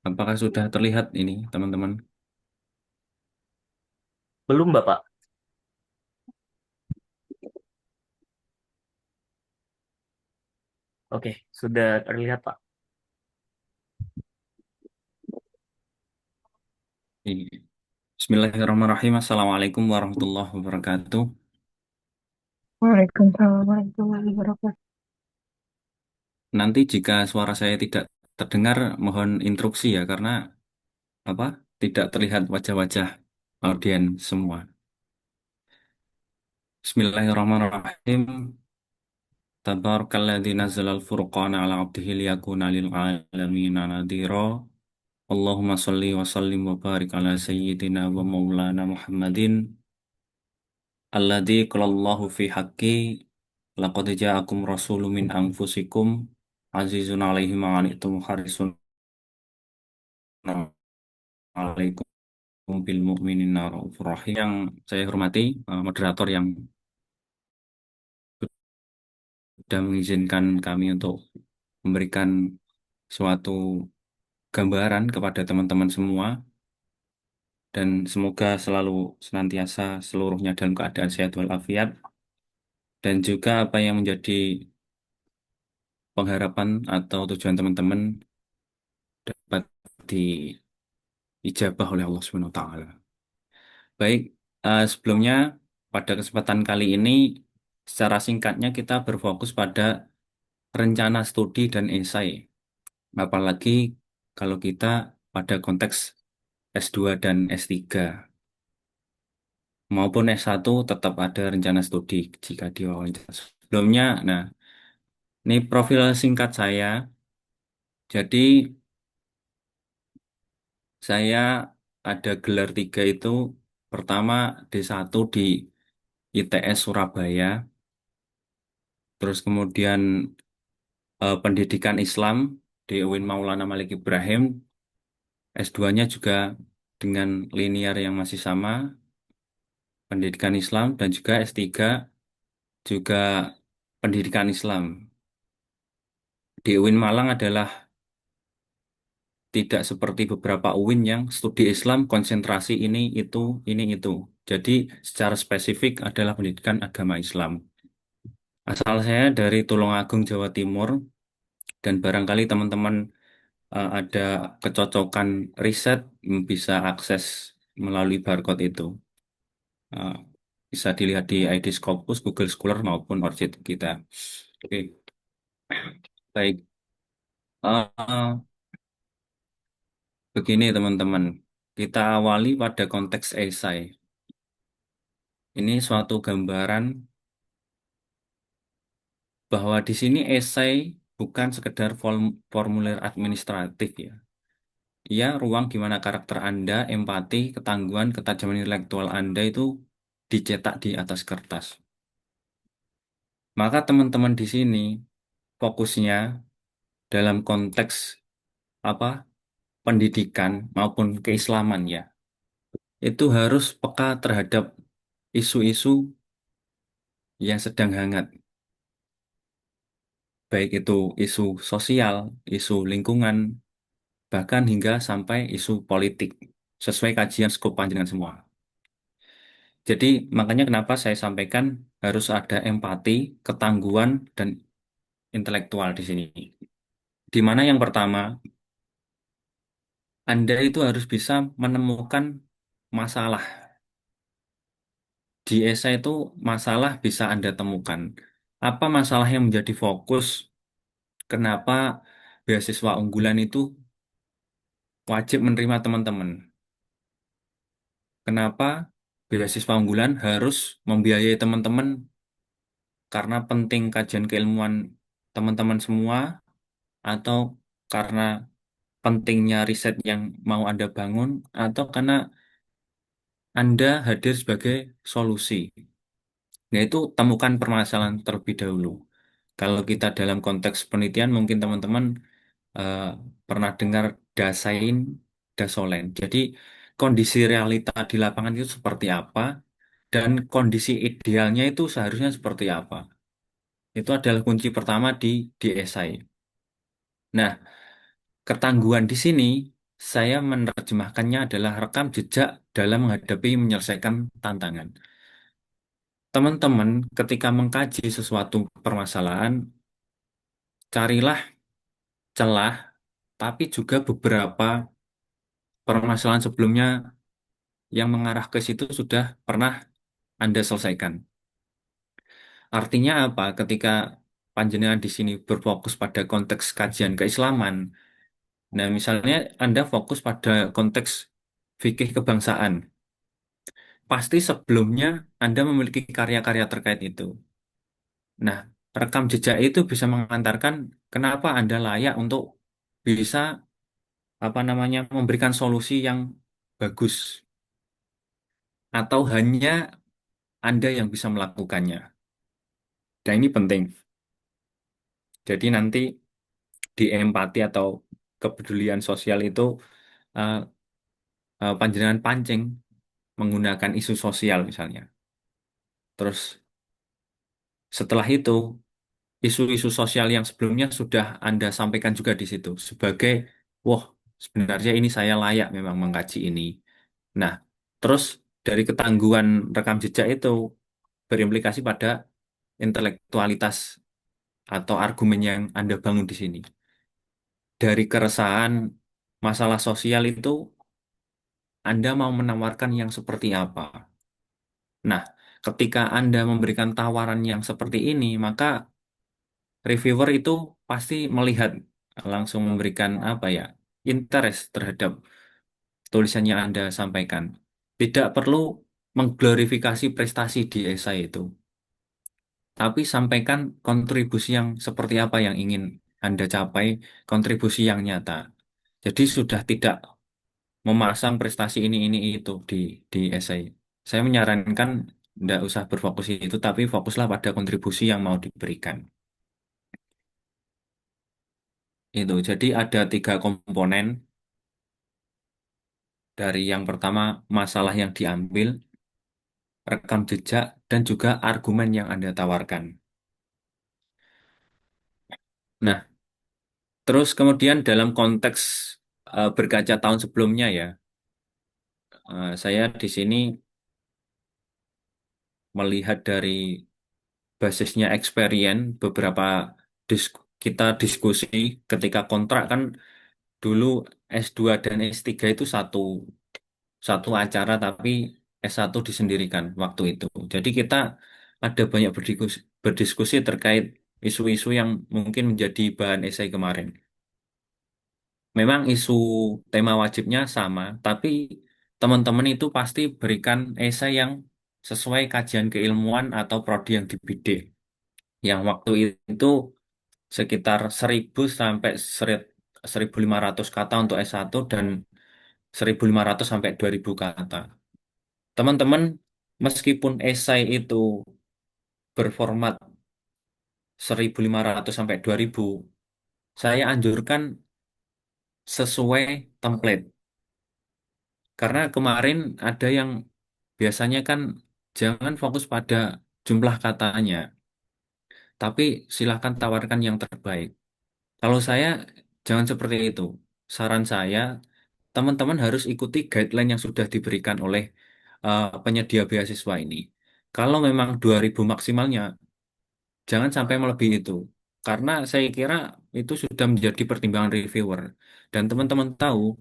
Apakah sudah terlihat ini, teman-teman? Belum, Bapak. Oke, sudah terlihat, Pak. Bismillahirrahmanirrahim. Assalamualaikum warahmatullahi wabarakatuh. Waalaikumsalam warahmatullahi wabarakatuh. Nanti jika suara saya tidak terdengar, mohon instruksi ya, karena apa? Tidak terlihat wajah-wajah audiens semua. Bismillahirrahmanirrahim. Tabarakalladzi nazzalal furqana ala abdihi liyakuna lil alamina nadhira. Allahumma shalli wa sallim wa barik ala sayyidina wa maulana Muhammadin alladzi qalallahu fi haqqi laqad ja'akum rasulun min anfusikum azizun 'alaihi ma 'anittum harisun 'alaikum bil mu'minina raufur rahim. Yang saya hormati moderator yang sudah mengizinkan kami untuk memberikan suatu gambaran kepada teman-teman semua dan semoga selalu senantiasa seluruhnya dalam keadaan sehat walafiat dan juga apa yang menjadi pengharapan atau tujuan teman-teman dapat diijabah oleh Allah Subhanahu wa taala. Baik, sebelumnya pada kesempatan kali ini secara singkatnya kita berfokus pada rencana studi dan esai. Apalagi kalau kita pada konteks S2 dan S3 maupun S1 tetap ada rencana studi jika diwawancara. Sebelumnya, nah, ini profil singkat saya. Jadi saya ada gelar tiga itu pertama D1 di ITS Surabaya, terus kemudian pendidikan Islam di UIN Maulana Malik Ibrahim, S2-nya juga dengan linear yang masih sama, pendidikan Islam, dan juga S3 juga pendidikan Islam. Di UIN Malang adalah tidak seperti beberapa UIN yang studi Islam konsentrasi ini itu. Jadi secara spesifik adalah pendidikan agama Islam. Asal saya dari Tulungagung, Jawa Timur, dan barangkali teman-teman ada kecocokan riset bisa akses melalui barcode itu. Eh, Bisa dilihat di ID Scopus, Google Scholar maupun ORCID kita. Oke, baik. Eh, Begini teman-teman, kita awali pada konteks esai. Ini suatu gambaran bahwa di sini esai bukan sekedar formulir administratif ya. Ia ruang di mana karakter Anda, empati, ketangguhan, ketajaman intelektual Anda itu dicetak di atas kertas. Maka teman-teman di sini fokusnya dalam konteks apa pendidikan maupun keislaman ya, itu harus peka terhadap isu-isu yang sedang hangat, baik itu isu sosial, isu lingkungan, bahkan hingga sampai isu politik, sesuai kajian skop panjenengan semua. Jadi makanya kenapa saya sampaikan harus ada empati, ketangguhan, dan intelektual di sini. Di mana yang pertama, Anda itu harus bisa menemukan masalah. Di esai itu masalah bisa Anda temukan. Apa masalah yang menjadi fokus? Kenapa beasiswa unggulan itu wajib menerima teman-teman? Kenapa beasiswa unggulan harus membiayai teman-teman karena penting kajian keilmuan teman-teman semua atau karena pentingnya riset yang mau Anda bangun atau karena Anda hadir sebagai solusi. Yaitu temukan permasalahan terlebih dahulu. Kalau kita dalam konteks penelitian mungkin teman-teman eh, pernah dengar dasain, dasolen. Jadi kondisi realita di lapangan itu seperti apa dan kondisi idealnya itu seharusnya seperti apa. Itu adalah kunci pertama di esai. Nah, ketangguhan di sini. Saya menerjemahkannya adalah rekam jejak dalam menghadapi menyelesaikan tantangan. Teman-teman, ketika mengkaji sesuatu permasalahan, carilah celah, tapi juga beberapa permasalahan sebelumnya yang mengarah ke situ sudah pernah Anda selesaikan. Artinya apa? Ketika panjenengan di sini berfokus pada konteks kajian keislaman, nah misalnya Anda fokus pada konteks fikih kebangsaan, pasti sebelumnya Anda memiliki karya-karya terkait itu. Nah, rekam jejak itu bisa mengantarkan kenapa Anda layak untuk bisa apa namanya memberikan solusi yang bagus atau hanya Anda yang bisa melakukannya. Dan ini penting. Jadi nanti di empati atau kepedulian sosial itu eh, panjenengan pancing menggunakan isu sosial misalnya. Terus setelah itu isu-isu sosial yang sebelumnya sudah Anda sampaikan juga di situ sebagai, wah, sebenarnya ini saya layak memang mengkaji ini. Nah, terus dari ketangguhan rekam jejak itu berimplikasi pada intelektualitas atau argumen yang Anda bangun di sini. Dari keresahan masalah sosial itu, Anda mau menawarkan yang seperti apa? Nah, ketika Anda memberikan tawaran yang seperti ini, maka reviewer itu pasti melihat langsung memberikan apa ya, interest terhadap tulisan yang Anda sampaikan. Tidak perlu mengglorifikasi prestasi di esai itu, tapi sampaikan kontribusi yang seperti apa yang ingin Anda capai, kontribusi yang nyata. Jadi sudah tidak memasang prestasi ini itu di esai. Saya menyarankan tidak usah berfokus itu, tapi fokuslah pada kontribusi yang mau diberikan. Itu. Jadi ada tiga komponen dari yang pertama masalah yang diambil, rekam jejak, dan juga argumen yang Anda tawarkan. Nah, terus kemudian dalam konteks berkaca tahun sebelumnya ya, saya di sini melihat dari basisnya experience beberapa kita diskusi ketika kontrak kan dulu S2 dan S3 itu satu satu acara tapi S1 disendirikan waktu itu. Jadi kita ada banyak berdiskusi terkait isu-isu yang mungkin menjadi bahan esai kemarin. Memang isu tema wajibnya sama, tapi teman-teman itu pasti berikan esai yang sesuai kajian keilmuan atau prodi yang dibidik. Yang waktu itu sekitar 1000 sampai 1500 kata untuk S1 dan 1500 sampai 2000 kata. Teman-teman, meskipun esai itu berformat 1500 sampai 2000, saya anjurkan sesuai template. Karena kemarin ada yang biasanya kan jangan fokus pada jumlah katanya, tapi silahkan tawarkan yang terbaik. Kalau saya jangan seperti itu. Saran saya, teman-teman harus ikuti guideline yang sudah diberikan oleh penyedia beasiswa ini. Kalau memang 2000 maksimalnya, jangan sampai melebihi itu. Karena saya kira itu sudah menjadi pertimbangan reviewer. Dan teman-teman tahu,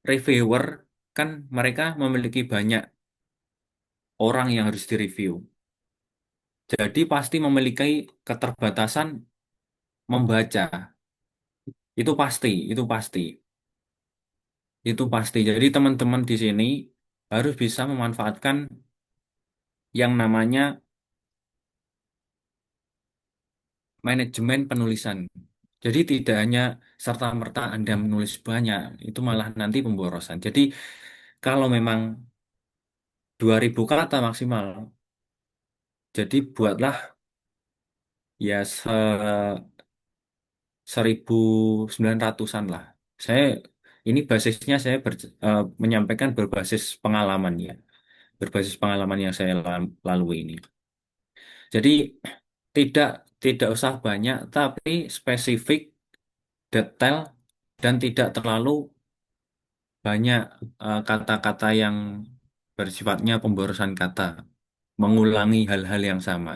reviewer kan mereka memiliki banyak orang yang harus direview. Jadi pasti memiliki keterbatasan membaca. Itu pasti, itu pasti. Itu pasti. Jadi teman-teman di sini harus bisa memanfaatkan yang namanya manajemen penulisan. Jadi tidak hanya serta-merta Anda menulis banyak, itu malah nanti pemborosan. Jadi kalau memang 2000 kata maksimal, jadi buatlah ya 1900-an lah. Saya ini basisnya saya menyampaikan berbasis pengalaman ya, berbasis pengalaman yang saya lalui ini. Jadi tidak tidak usah banyak, tapi spesifik, detail, dan tidak terlalu banyak kata-kata yang bersifatnya pemborosan kata, mengulangi hal-hal yang sama.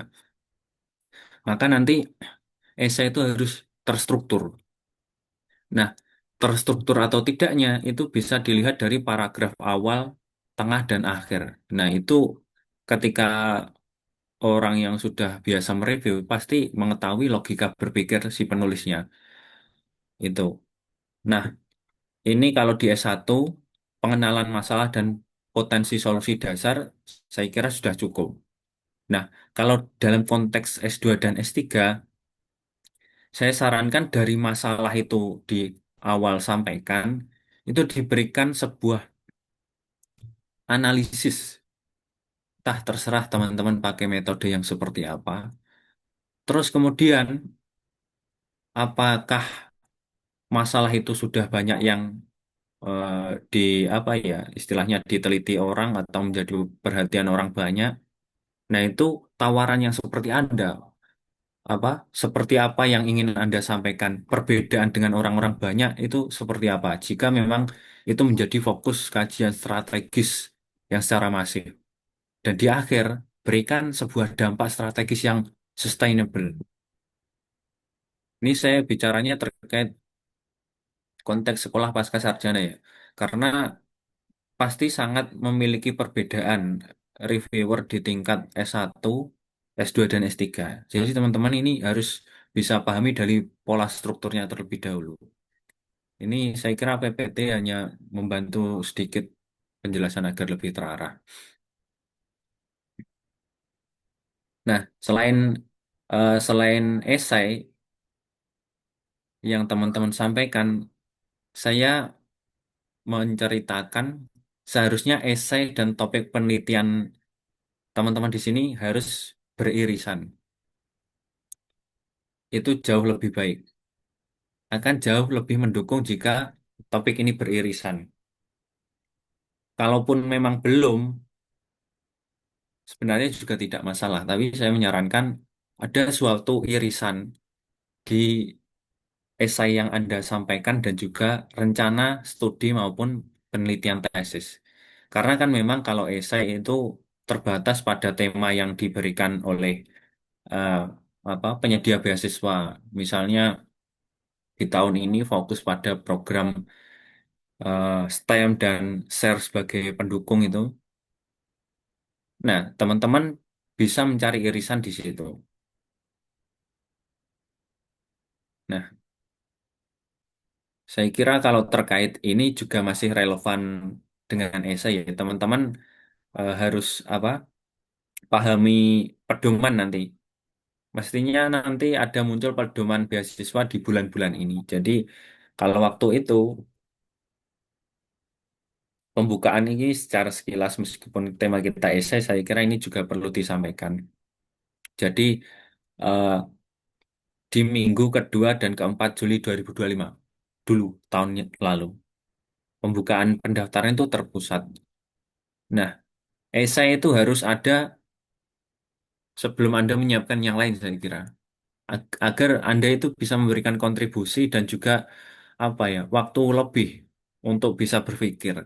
Maka nanti esai itu harus terstruktur. Nah, terstruktur atau tidaknya itu bisa dilihat dari paragraf awal, tengah, dan akhir. Nah, itu ketika orang yang sudah biasa mereview pasti mengetahui logika berpikir si penulisnya itu. Nah, ini kalau di S1 pengenalan masalah dan potensi solusi dasar saya kira sudah cukup. Nah, kalau dalam konteks S2 dan S3 saya sarankan dari masalah itu di awal sampaikan itu diberikan sebuah analisis. Tah terserah teman-teman pakai metode yang seperti apa. Terus kemudian apakah masalah itu sudah banyak yang eh, di apa ya istilahnya diteliti orang atau menjadi perhatian orang banyak. Nah, itu tawaran yang seperti Anda apa seperti apa yang ingin Anda sampaikan perbedaan dengan orang-orang banyak itu seperti apa jika memang itu menjadi fokus kajian strategis yang secara masif dan di akhir berikan sebuah dampak strategis yang sustainable. Ini saya bicaranya terkait konteks sekolah pasca sarjana ya karena pasti sangat memiliki perbedaan reviewer di tingkat S1, S2, dan S3. Jadi teman-teman ini harus bisa pahami dari pola strukturnya terlebih dahulu. Ini saya kira PPT hanya membantu sedikit penjelasan agar lebih terarah. Nah, selain esai yang teman-teman sampaikan, saya menceritakan seharusnya esai dan topik penelitian teman-teman di sini harus beririsan. Itu jauh lebih baik. Akan jauh lebih mendukung jika topik ini beririsan. Kalaupun memang belum, sebenarnya juga tidak masalah. Tapi saya menyarankan ada suatu irisan di esai yang Anda sampaikan dan juga rencana studi maupun penelitian tesis. Karena kan memang kalau esai itu terbatas pada tema yang diberikan oleh eh, penyedia beasiswa. Misalnya di tahun ini fokus pada program STEM dan share sebagai pendukung itu. Nah, teman-teman bisa mencari irisan di situ. Nah, saya kira kalau terkait ini juga masih relevan dengan esai ya. Teman-teman harus pahami pedoman nanti. Mestinya nanti ada muncul pedoman beasiswa di bulan-bulan ini. Jadi kalau waktu itu pembukaan ini secara sekilas meskipun tema kita esai, saya kira ini juga perlu disampaikan. Jadi eh, di minggu kedua dan keempat Juli 2025 dulu tahun lalu pembukaan pendaftaran itu terpusat. Nah, esai itu harus ada sebelum Anda menyiapkan yang lain saya kira. Agar Anda itu bisa memberikan kontribusi dan juga waktu lebih untuk bisa berpikir.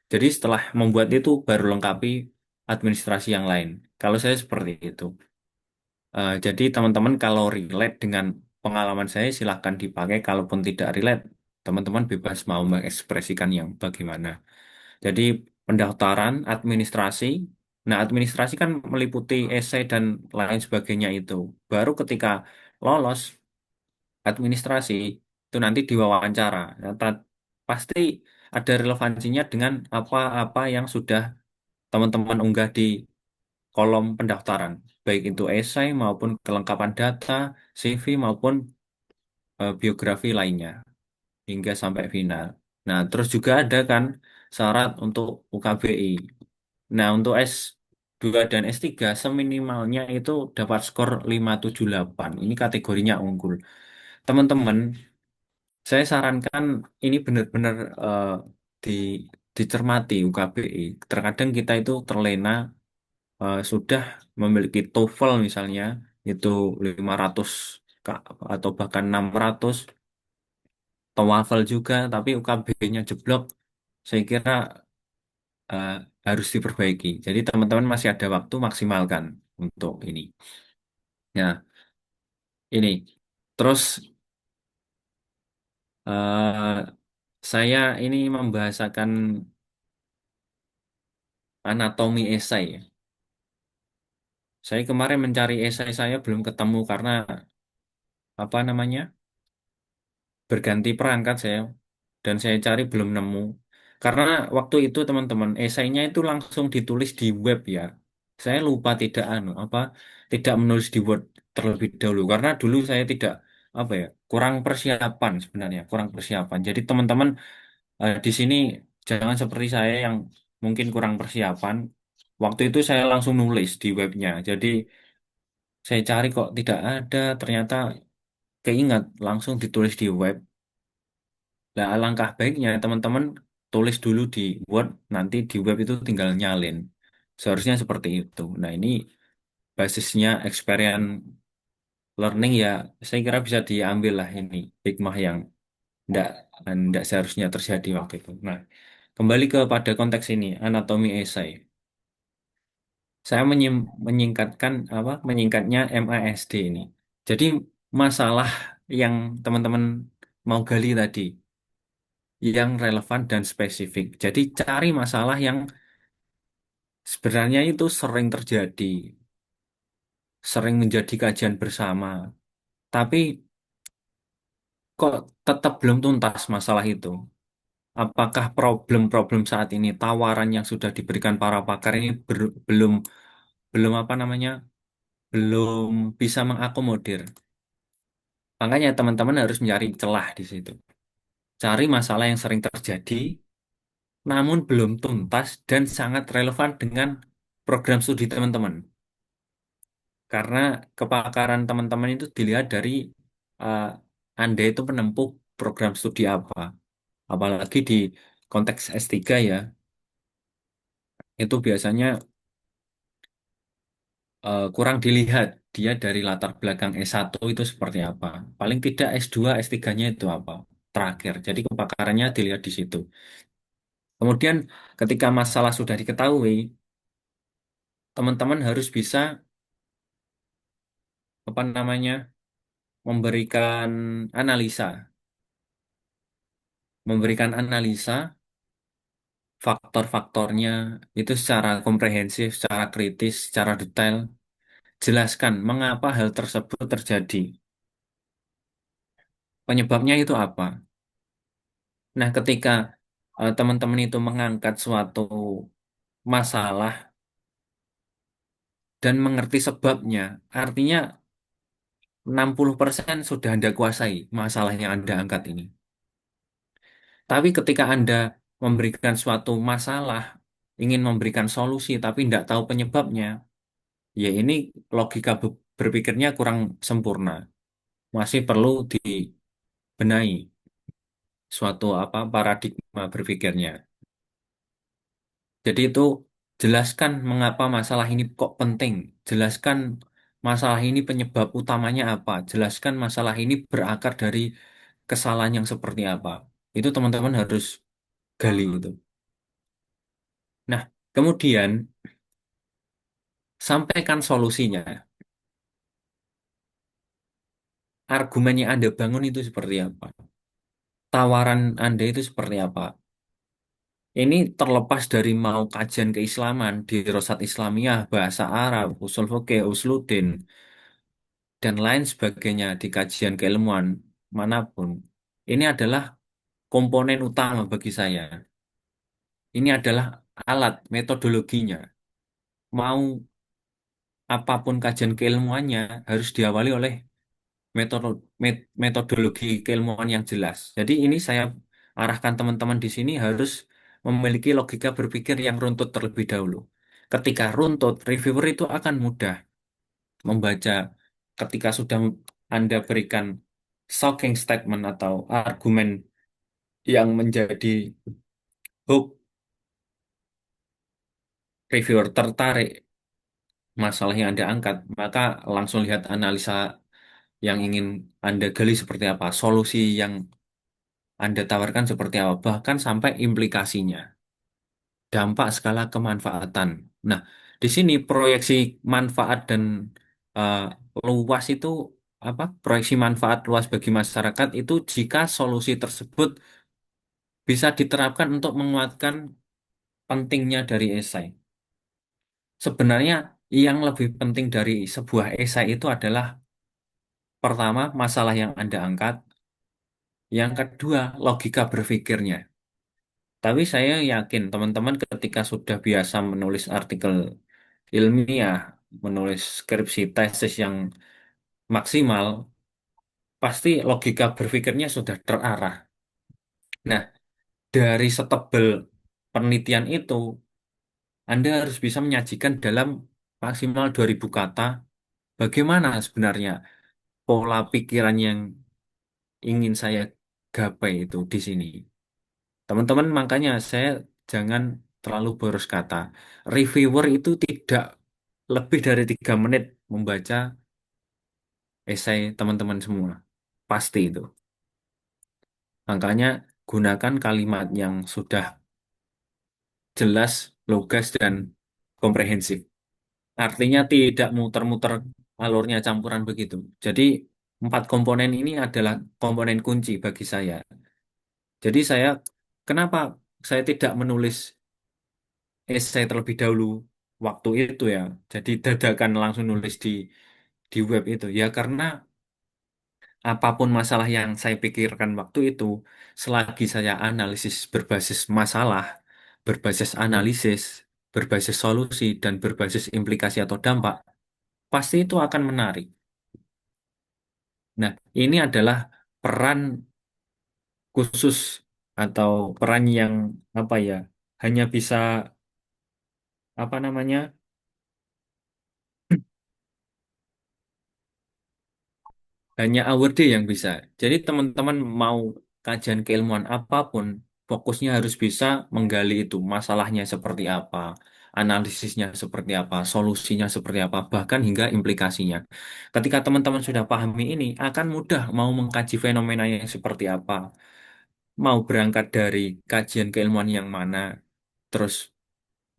Jadi setelah membuat itu baru lengkapi administrasi yang lain. Kalau saya seperti itu. Jadi teman-teman kalau relate dengan pengalaman saya silahkan dipakai. Kalaupun tidak relate, teman-teman bebas mau mengekspresikan yang bagaimana. Jadi pendaftaran, administrasi. Nah, administrasi kan meliputi esai dan lain sebagainya itu. Baru ketika lolos administrasi itu nanti diwawancara. Nah, pasti ada relevansinya dengan apa-apa yang sudah teman-teman unggah di kolom pendaftaran, baik itu esai maupun kelengkapan data, CV maupun biografi lainnya hingga sampai final. Nah, terus juga ada kan syarat untuk UKBI. Nah, untuk S2 dan S3 seminimalnya itu dapat skor 578. Ini kategorinya unggul. Teman-teman, saya sarankan ini benar-benar di, dicermati UKBI. Terkadang kita itu terlena sudah memiliki TOEFL misalnya itu 500 atau bahkan 600 TOEFL juga tapi UKB-nya jeblok saya kira eh, harus diperbaiki. Jadi teman-teman masih ada waktu maksimalkan untuk ini. Nah, ini. Terus eh, saya ini membahasakan anatomi esai, ya. Saya kemarin mencari esai saya belum ketemu karena apa namanya? Berganti perangkat saya dan saya cari belum nemu. Karena waktu itu teman-teman esainya itu langsung ditulis di web ya. Saya lupa tidak tidak menulis di Word terlebih dahulu karena dulu saya tidak kurang persiapan sebenarnya, kurang persiapan. Jadi teman-teman di sini jangan seperti saya yang mungkin kurang persiapan. Waktu itu saya langsung nulis di webnya. Jadi saya cari kok tidak ada, ternyata keingat langsung ditulis di web. Nah, alangkah baiknya teman-teman tulis dulu di Word, nanti di web itu tinggal nyalin. Seharusnya seperti itu. Nah, ini basisnya experience learning ya, saya kira bisa diambil lah ini hikmah yang tidak tidak seharusnya terjadi waktu itu. Nah, kembali kepada konteks ini, anatomi esai. Saya menyingkatnya MASD ini. Jadi masalah yang teman-teman mau gali tadi yang relevan dan spesifik. Jadi cari masalah yang sebenarnya itu sering terjadi, sering menjadi kajian bersama. Tapi kok tetap belum tuntas masalah itu? Apakah problem-problem saat ini, tawaran yang sudah diberikan para pakar ini belum belum belum bisa mengakomodir. Makanya teman-teman harus mencari celah di situ. Cari masalah yang sering terjadi, namun belum tuntas dan sangat relevan dengan program studi teman-teman. Karena kepakaran teman-teman itu dilihat dari uh, Anda itu menempuh program studi apa. Apalagi di konteks S3 ya, itu biasanya kurang dilihat dia dari latar belakang S1 itu seperti apa. Paling tidak S2, S3-nya itu apa. Terakhir. Jadi kepakarannya dilihat di situ. Kemudian ketika masalah sudah diketahui, teman-teman harus bisa apa namanya memberikan analisa, memberikan analisa faktor-faktornya itu secara komprehensif, secara kritis, secara detail. Jelaskan mengapa hal tersebut terjadi. Penyebabnya itu apa? Nah, ketika teman-teman itu mengangkat suatu masalah dan mengerti sebabnya, artinya 60% sudah Anda kuasai masalah yang Anda angkat ini. Tapi ketika Anda memberikan suatu masalah, ingin memberikan solusi tapi tidak tahu penyebabnya, ya ini logika berpikirnya kurang sempurna. Masih perlu dibenahi suatu paradigma berpikirnya. Jadi itu jelaskan mengapa masalah ini kok penting. Jelaskan masalah ini penyebab utamanya apa. Jelaskan masalah ini berakar dari kesalahan yang seperti apa. Itu teman-teman harus gali itu. Nah, kemudian sampaikan solusinya. Argumen yang Anda bangun itu seperti apa? Tawaran Anda itu seperti apa? Ini terlepas dari mau kajian keislaman di Rosat Islamiyah, bahasa Arab, usul fikih, usuluddin, dan lain sebagainya di kajian keilmuan manapun. Ini adalah komponen utama bagi saya. Ini adalah alat metodologinya. Mau apapun kajian keilmuannya harus diawali oleh metodologi keilmuan yang jelas. Jadi ini saya arahkan teman-teman di sini harus memiliki logika berpikir yang runtut terlebih dahulu. Ketika runtut, reviewer itu akan mudah membaca ketika sudah Anda berikan shocking statement atau argumen yang menjadi hook, reviewer tertarik masalah yang Anda angkat, maka langsung lihat analisa yang ingin Anda gali seperti apa, solusi yang Anda tawarkan seperti apa, bahkan sampai implikasinya, dampak skala kemanfaatan. Nah, di sini proyeksi manfaat dan eh, luas itu apa? Proyeksi manfaat luas bagi masyarakat itu jika solusi tersebut bisa diterapkan untuk menguatkan pentingnya dari esai. Sebenarnya yang lebih penting dari sebuah esai itu adalah pertama masalah yang Anda angkat, yang kedua logika berpikirnya. Tapi saya yakin teman-teman ketika sudah biasa menulis artikel ilmiah, menulis skripsi tesis yang maksimal, pasti logika berpikirnya sudah terarah. Nah, dari setebal penelitian itu, Anda harus bisa menyajikan dalam maksimal 2000 kata bagaimana sebenarnya pola pikiran yang ingin saya gapai itu di sini. Teman-teman, makanya saya jangan terlalu boros kata. Reviewer itu tidak lebih dari 3 menit membaca esai teman-teman semua. Pasti itu. Makanya gunakan kalimat yang sudah jelas, logas, dan komprehensif. Artinya tidak muter-muter alurnya campuran begitu. Jadi 4 komponen ini adalah komponen kunci bagi saya. Jadi kenapa saya tidak menulis esai terlebih dahulu waktu itu ya. Jadi dadakan langsung nulis di web itu. Ya karena apapun masalah yang saya pikirkan waktu itu, selagi saya analisis berbasis masalah, berbasis analisis, berbasis solusi, dan berbasis implikasi atau dampak, pasti itu akan menarik. Nah, ini adalah peran khusus atau peran yang apa ya, hanya bisa apa namanya, hanya award yang bisa. Jadi teman-teman mau kajian keilmuan apapun, fokusnya harus bisa menggali itu, masalahnya seperti apa, analisisnya seperti apa, solusinya seperti apa, bahkan hingga implikasinya. Ketika teman-teman sudah pahami ini, akan mudah mau mengkaji fenomena yang seperti apa, mau berangkat dari kajian keilmuan yang mana, terus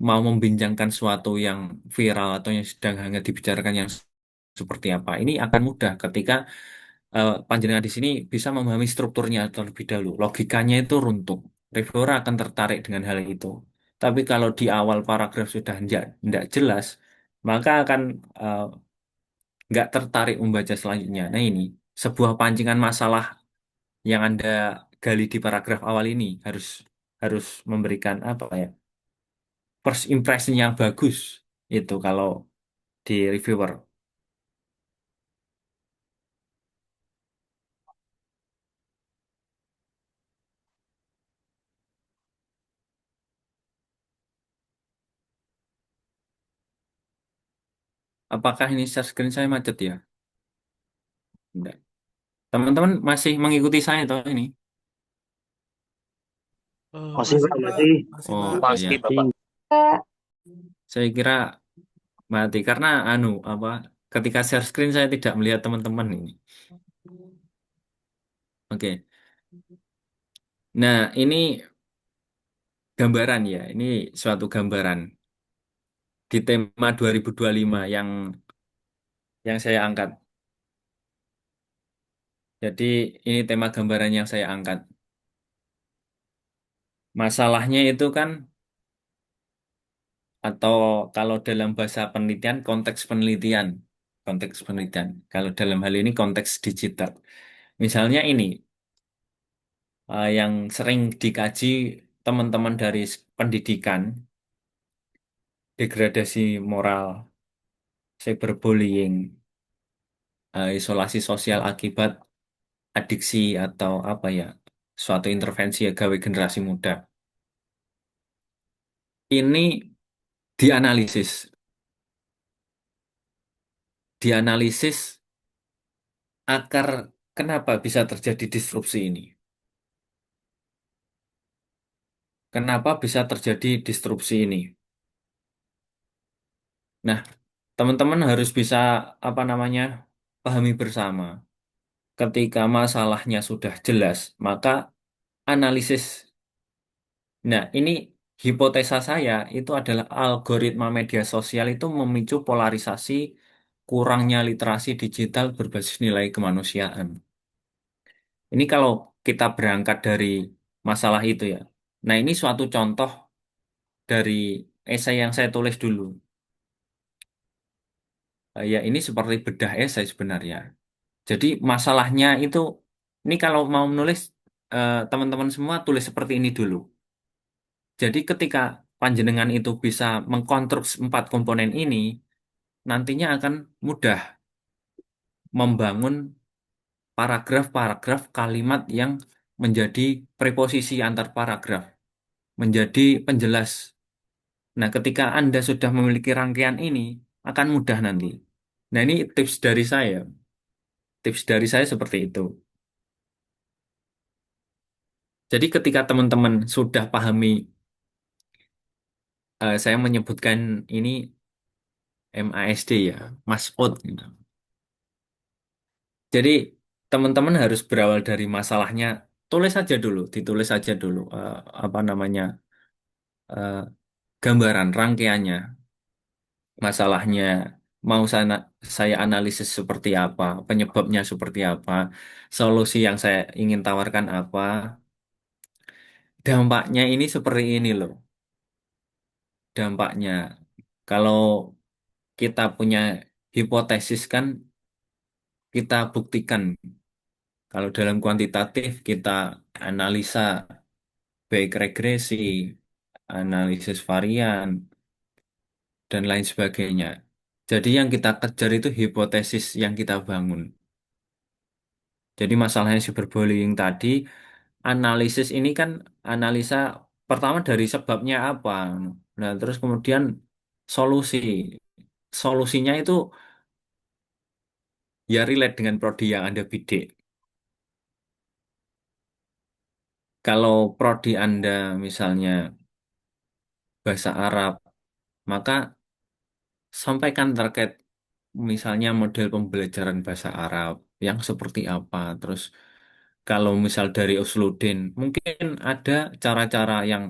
mau membincangkan suatu yang viral atau yang sedang hangat dibicarakan yang seperti apa. Ini akan mudah ketika panjenengan di sini bisa memahami strukturnya terlebih dahulu. Logikanya itu runtuh. Reviewer akan tertarik dengan hal itu. Tapi kalau di awal paragraf sudah tidak jelas, maka akan eh, nggak tertarik membaca selanjutnya. Nah ini, sebuah pancingan masalah yang Anda gali di paragraf awal ini harus harus memberikan apa ya, first impression yang bagus itu kalau di reviewer. Apakah ini share screen saya macet ya? Enggak. Teman-teman masih mengikuti saya toh ini? Masih Masih Pak, Pak, masih. masih Oh Pak. iya, Pasti Bapak. Kak, saya kira mati karena apa? Ketika share screen saya tidak melihat teman-teman ini. Oke. Nah, ini gambaran ya. Ini suatu gambaran di tema 2025 yang saya angkat. Jadi ini tema gambaran yang saya angkat. Masalahnya itu kan atau kalau dalam bahasa penelitian konteks penelitian. Konteks penelitian. Kalau dalam hal ini konteks digital. Misalnya ini yang sering dikaji teman-teman dari pendidikan, degradasi moral, cyberbullying, isolasi sosial akibat adiksi atau apa ya, suatu intervensi ya gawe generasi muda. Ini dianalisis, dianalisis akar kenapa bisa terjadi disrupsi ini. Kenapa bisa terjadi disrupsi ini? Nah, teman-teman harus bisa apa namanya pahami bersama. Ketika masalahnya sudah jelas, maka analisis. Nah, ini hipotesa saya itu adalah algoritma media sosial itu memicu polarisasi kurangnya literasi digital berbasis nilai kemanusiaan. Ini kalau kita berangkat dari masalah itu ya. Nah, ini suatu contoh dari esai yang saya tulis dulu. Ya, ini seperti bedah esai sebenarnya. Jadi masalahnya itu, ini kalau mau menulis, teman-teman semua tulis seperti ini dulu. Jadi ketika panjenengan itu bisa mengkonstruksi empat komponen ini, nantinya akan mudah membangun paragraf-paragraf kalimat yang menjadi preposisi antar paragraf, menjadi penjelas. Nah, ketika Anda sudah memiliki rangkaian ini, akan mudah nanti. Nah, ini tips dari saya. Tips dari saya seperti itu. Jadi ketika teman-teman sudah pahami, saya menyebutkan ini MASD ya, Mas'ud gitu. Jadi teman-teman harus berawal dari masalahnya, tulis saja dulu, ditulis saja dulu, apa namanya, eh, gambaran rangkaiannya, masalahnya mau saya analisis seperti apa, penyebabnya seperti apa, solusi yang saya ingin tawarkan apa, dampaknya ini seperti ini loh, dampaknya. Kalau kita punya hipotesis kan kita buktikan. Kalau dalam kuantitatif kita analisa baik regresi, analisis varian, dan lain sebagainya. Jadi yang kita kejar itu hipotesis yang kita bangun. Jadi masalahnya cyberbullying tadi, analisis ini kan analisa pertama dari sebabnya apa. Nah, terus kemudian solusi. Solusinya itu ya relate dengan prodi yang Anda bidik. Kalau prodi Anda misalnya bahasa Arab, maka sampaikan terkait misalnya model pembelajaran bahasa Arab yang seperti apa. Terus kalau misal dari Usluddin, mungkin ada cara-cara yang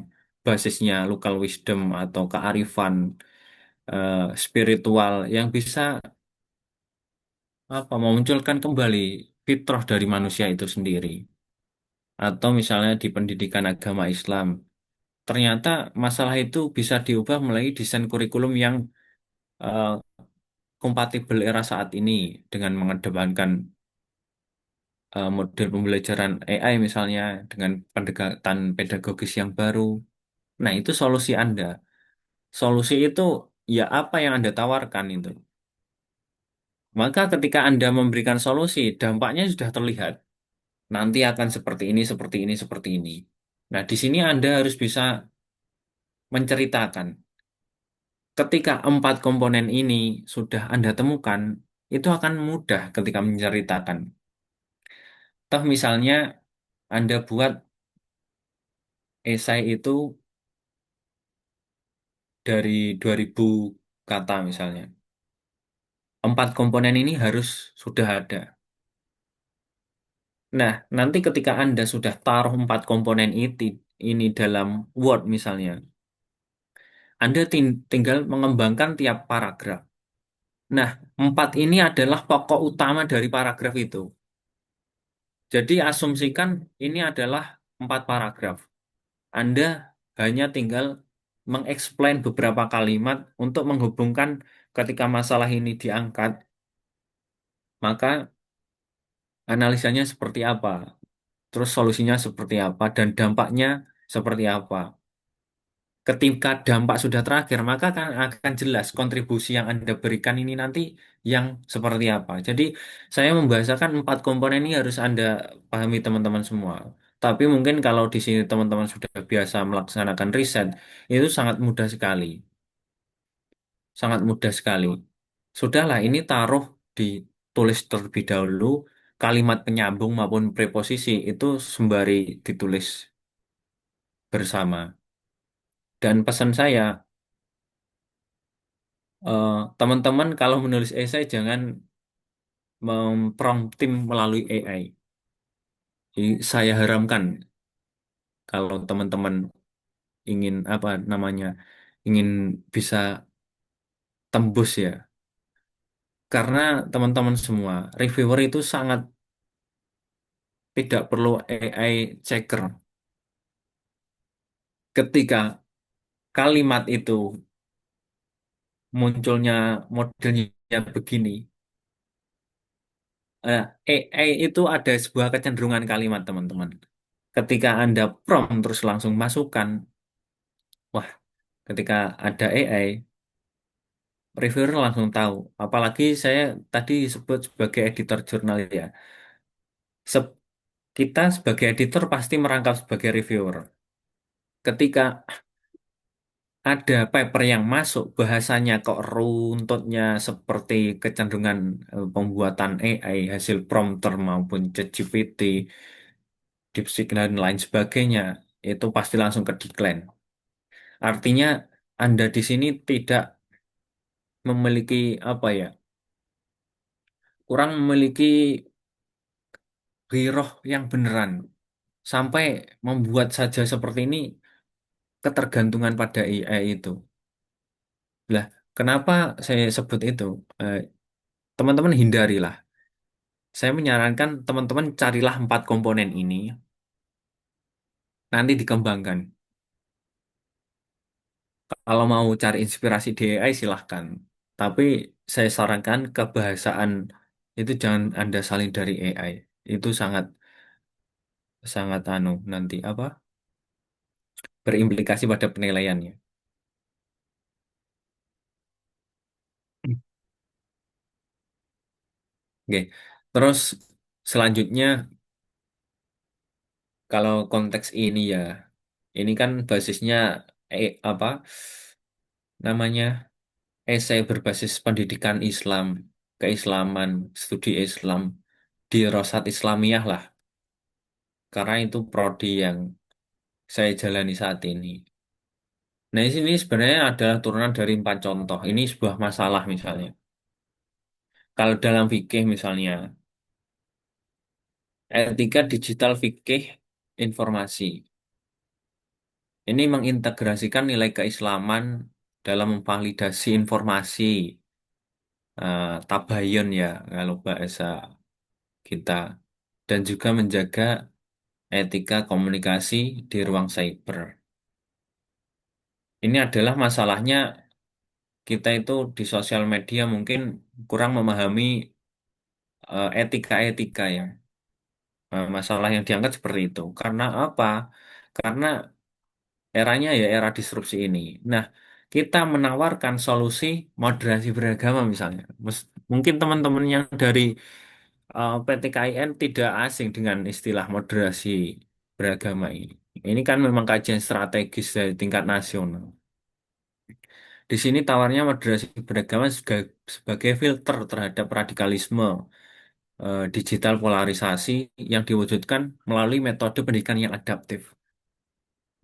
basisnya local wisdom atau kearifan spiritual yang bisa apa memunculkan kembali fitrah dari manusia itu sendiri. Atau misalnya di pendidikan agama Islam, ternyata masalah itu bisa diubah melalui desain kurikulum yang eh, kompatibel era saat ini dengan mengedepankan model pembelajaran AI misalnya dengan pendekatan pedagogis yang baru. Nah, itu solusi Anda. Solusi itu ya apa yang Anda tawarkan itu. Maka ketika Anda memberikan solusi, dampaknya sudah terlihat. Nanti akan seperti ini, seperti ini, seperti ini. Nah, di sini Anda harus bisa menceritakan. Ketika empat komponen ini sudah Anda temukan, itu akan mudah ketika menceritakan. Toh misalnya Anda buat esai itu dari 2000 kata misalnya. Empat komponen ini harus sudah ada. Nah, nanti ketika Anda sudah taruh empat komponen ini dalam Word misalnya, Anda tinggal mengembangkan tiap paragraf. Nah, empat ini adalah pokok utama dari paragraf itu. Jadi asumsikan ini adalah empat paragraf. Anda hanya tinggal mengeksplain beberapa kalimat untuk menghubungkan ketika masalah ini diangkat, maka analisanya seperti apa, terus solusinya seperti apa, dan dampaknya seperti apa. Ketika dampak sudah terakhir, maka akan jelas kontribusi yang Anda berikan ini nanti yang seperti apa. Jadi, saya membahasakan empat komponen ini harus Anda pahami teman-teman semua. Tapi mungkin kalau di sini teman-teman sudah biasa melaksanakan riset, itu sangat mudah sekali. Sangat mudah sekali. Sudahlah, ini taruh ditulis terlebih dahulu, kalimat penyambung maupun preposisi itu sembari ditulis bersama. Dan pesan saya, teman-teman kalau menulis esai jangan memprompt tim melalui AI. Jadi saya haramkan. kalau teman-teman ingin apa namanya, ingin bisa tembus ya. Karena teman-teman semua, reviewer itu sangat tidak perlu AI checker. Ketika kalimat itu munculnya modelnya begini, AI itu ada sebuah kecenderungan kalimat, teman-teman. Ketika Anda prompt terus langsung masukkan, wah, ketika ada AI, reviewer langsung tahu. Apalagi saya tadi sebut sebagai editor jurnal ya. Se- Kita sebagai editor pasti merangkap sebagai reviewer. Ketika ada paper yang masuk, bahasanya kok runtutnya seperti kecenderungan pembuatan AI, hasil prompter maupun ChatGPT, DeepSeek, dan lain sebagainya, itu pasti langsung ke decline. Artinya Anda di sini tidak memiliki apa ya, kurang memiliki giroh yang beneran. Sampai membuat saja seperti ini, ketergantungan pada AI itu. Lah, kenapa saya sebut itu? Eh, Teman-teman hindarilah. Saya menyarankan teman-teman carilah 4 komponen ini, nanti dikembangkan. Kalau mau cari inspirasi di AI silahkan. Tapi saya sarankan kebahasaan itu jangan Anda salin dari AI. Itu sangat sangat nanti apa? Berimplikasi pada penilaiannya. Oke. Terus selanjutnya kalau konteks ini ya, ini kan basisnya apa namanya, esai berbasis pendidikan Islam, keislaman, studi Islam di Rosat Islamiyah lah, karena itu prodi yang saya jalani saat ini. Nah, di sini sebenarnya adalah turunan dari 4 contoh. Ini sebuah masalah misalnya. Kalau dalam fikih misalnya, etika digital fikih informasi. Ini mengintegrasikan nilai keislaman dalam memvalidasi informasi, tabayun ya kalau bahasa kita, dan juga menjaga etika komunikasi di ruang cyber. Ini adalah masalahnya kita itu di sosial media mungkin kurang memahami etika-etika ya. Masalah yang diangkat seperti itu. Karena apa? Karena eranya ya era disrupsi ini. Nah, kita menawarkan solusi moderasi beragama misalnya. Mungkin teman-teman yang dari PTKIN tidak asing dengan istilah moderasi beragama ini. Ini kan memang kajian strategis dari tingkat nasional. Di sini tawarnya moderasi beragama sebagai filter terhadap radikalisme, digital polarisasi yang diwujudkan melalui metode pendidikan yang adaptif.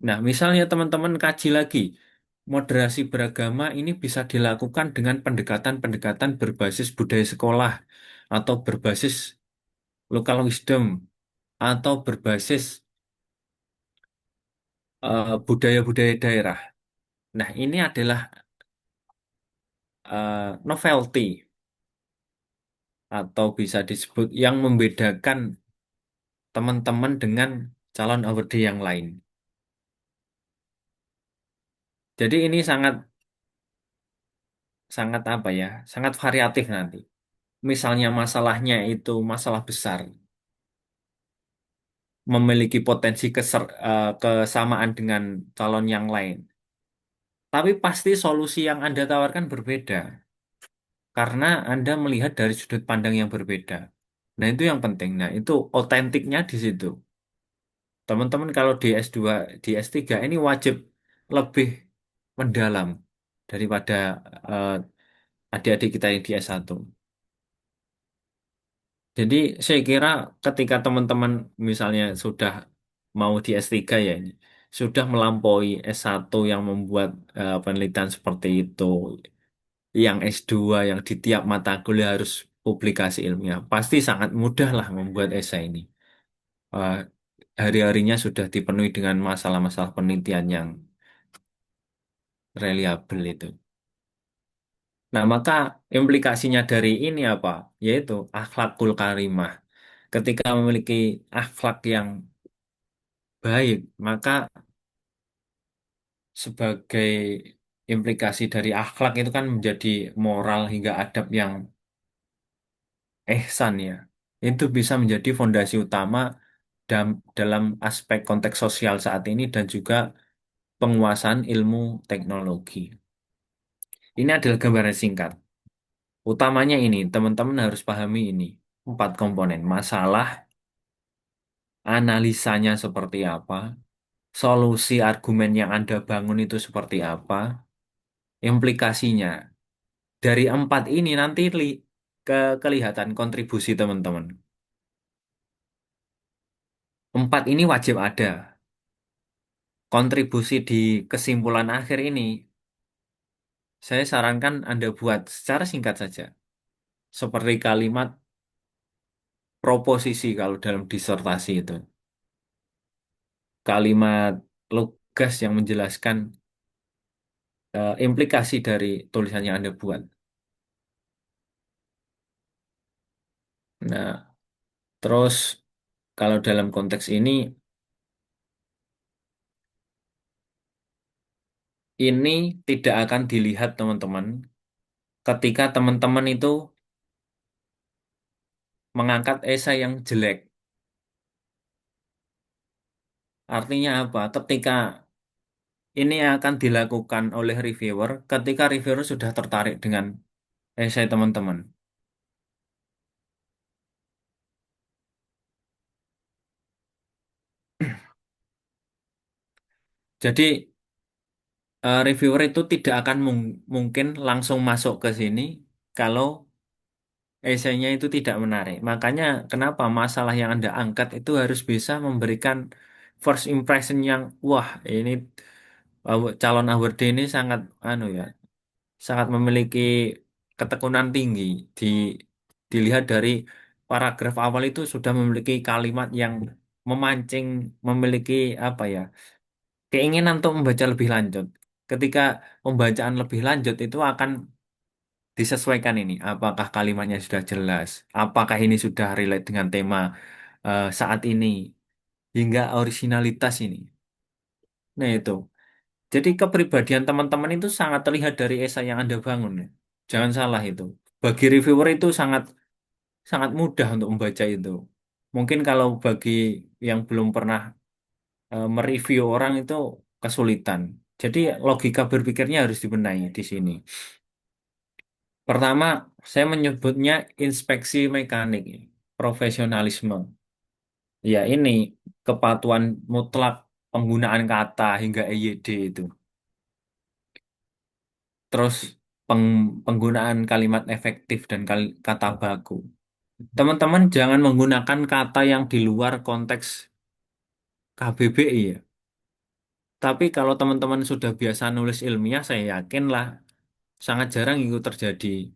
Nah, misalnya teman-teman kaji lagi, moderasi beragama ini bisa dilakukan dengan pendekatan-pendekatan berbasis budaya sekolah atau berbasis local wisdom atau berbasis budaya-budaya daerah. Nah, ini adalah novelty atau bisa disebut yang membedakan teman-teman dengan calon awardee yang lain. Jadi ini sangat sangat apa ya? Sangat variatif nanti. Misalnya masalahnya itu masalah besar, memiliki potensi kesamaan dengan calon yang lain. Tapi pasti solusi yang Anda tawarkan berbeda karena Anda melihat dari sudut pandang yang berbeda. Nah, itu yang penting. Nah, itu otentiknya di situ. Teman-teman kalau di S2, di S3 ini wajib lebih mendalam daripada eh, adik-adik kita yang di S1. Jadi saya kira ketika teman-teman misalnya sudah mau di S3 ya ini, sudah melampaui S1 yang membuat penelitian seperti itu, yang S2 yang di tiap mata kuliah harus publikasi ilmiah, pasti sangat mudah lah membuat esai ini. hari-harinya sudah dipenuhi dengan masalah-masalah penelitian yang reliabel itu. Nah, maka implikasinya dari ini apa? Yaitu akhlakul karimah. Ketika memiliki akhlak yang baik, maka sebagai implikasi dari akhlak itu kan menjadi moral hingga adab yang ihsan ya. Itu bisa menjadi fondasi utama dalam aspek konteks sosial saat ini dan juga penguasaan ilmu teknologi. Ini adalah gambaran singkat. Utamanya ini, teman-teman harus pahami ini. 4 komponen. Masalah, analisanya seperti apa, solusi argumen yang Anda bangun itu seperti apa, implikasinya. Dari 4 ini nanti kelihatan kontribusi teman-teman. 4 ini wajib ada. Kontribusi di kesimpulan akhir ini, saya sarankan Anda buat secara singkat saja. Seperti kalimat proposisi kalau dalam disertasi itu. Kalimat lugas yang menjelaskan implikasi dari tulisan yang Anda buat. Nah, terus kalau dalam konteks ini tidak akan dilihat teman-teman ketika teman-teman itu mengangkat esai yang jelek. Artinya apa? Ketika ini akan dilakukan oleh reviewer ketika reviewer sudah tertarik dengan esai teman-teman. Jadi reviewer itu tidak akan mungkin langsung masuk ke sini kalau esainya itu tidak menarik. Makanya kenapa masalah yang Anda angkat itu harus bisa memberikan first impression yang wah ini calon award ini sangat anu ya, sangat memiliki ketekunan tinggi. Di dilihat dari paragraf awal itu sudah memiliki kalimat yang memancing, memiliki apa ya, keinginan untuk membaca lebih lanjut. Ketika pembacaan lebih lanjut itu akan disesuaikan ini. Apakah kalimatnya sudah jelas? Apakah ini sudah relate dengan tema saat ini? Hingga originalitas ini. Nah itu. Jadi kepribadian teman-teman itu sangat terlihat dari esai yang Anda bangun. Ya. Jangan salah itu. Bagi reviewer itu sangat sangat mudah untuk membaca itu. Mungkin kalau bagi yang belum pernah mereview orang itu kesulitan. Jadi logika berpikirnya harus dibenahi di sini. Pertama, saya menyebutnya inspeksi mekanik, profesionalisme. Ya ini kepatuhan mutlak penggunaan kata hingga EYD itu. Terus penggunaan kalimat efektif dan kata baku. Teman-teman jangan menggunakan kata yang di luar konteks KBBI ya. Tapi kalau teman-teman sudah biasa nulis ilmiah, saya yakin lah sangat jarang itu terjadi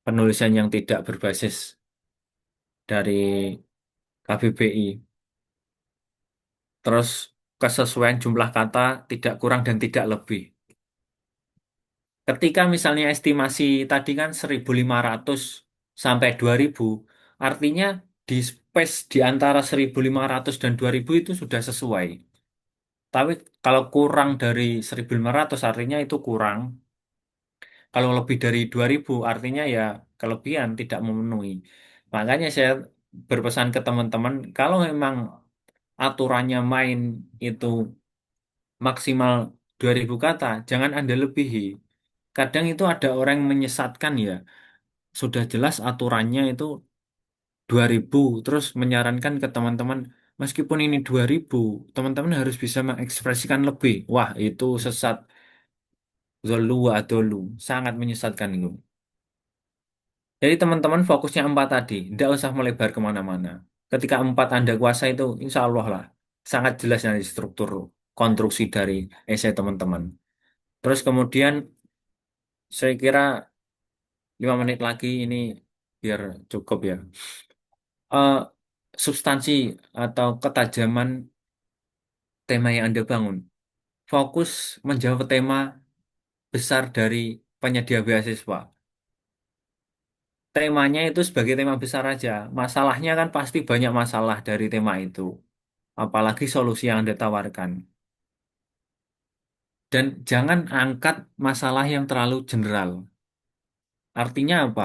penulisan yang tidak berbasis dari KBBI. Terus kesesuaian jumlah kata tidak kurang dan tidak lebih. Ketika misalnya estimasi tadi kan 1.500 sampai 2.000, artinya di space di antara 1.500 dan 2.000 itu sudah sesuai. Tapi kalau kurang dari 1.500 artinya itu kurang. Kalau lebih dari 2.000 artinya ya kelebihan tidak memenuhi. Makanya saya berpesan ke teman-teman, kalau memang aturannya main itu maksimal 2.000 kata, jangan Anda lebihi. Kadang itu ada orang yang menyesatkan ya. Sudah jelas aturannya itu 2.000, terus menyarankan ke teman-teman, meskipun ini 2.000, teman-teman harus bisa mengekspresikan lebih. Wah, itu sesat. Zolu wa adolu. Sangat menyesatkan itu. Jadi teman-teman fokusnya 4 tadi. Tidak usah melebar kemana-mana. Ketika 4 Anda kuasa itu, insya Allah lah. Sangat jelas dari struktur konstruksi dari esai teman-teman. Terus kemudian saya kira 5 menit lagi ini biar cukup ya. Eh, substansi atau ketajaman tema yang Anda bangun. Fokus menjawab tema besar dari penyedia beasiswa. Temanya itu sebagai tema besar aja. Masalahnya kan pasti banyak masalah dari tema itu. Apalagi solusi yang Anda tawarkan. Dan jangan angkat masalah yang terlalu general. Artinya apa?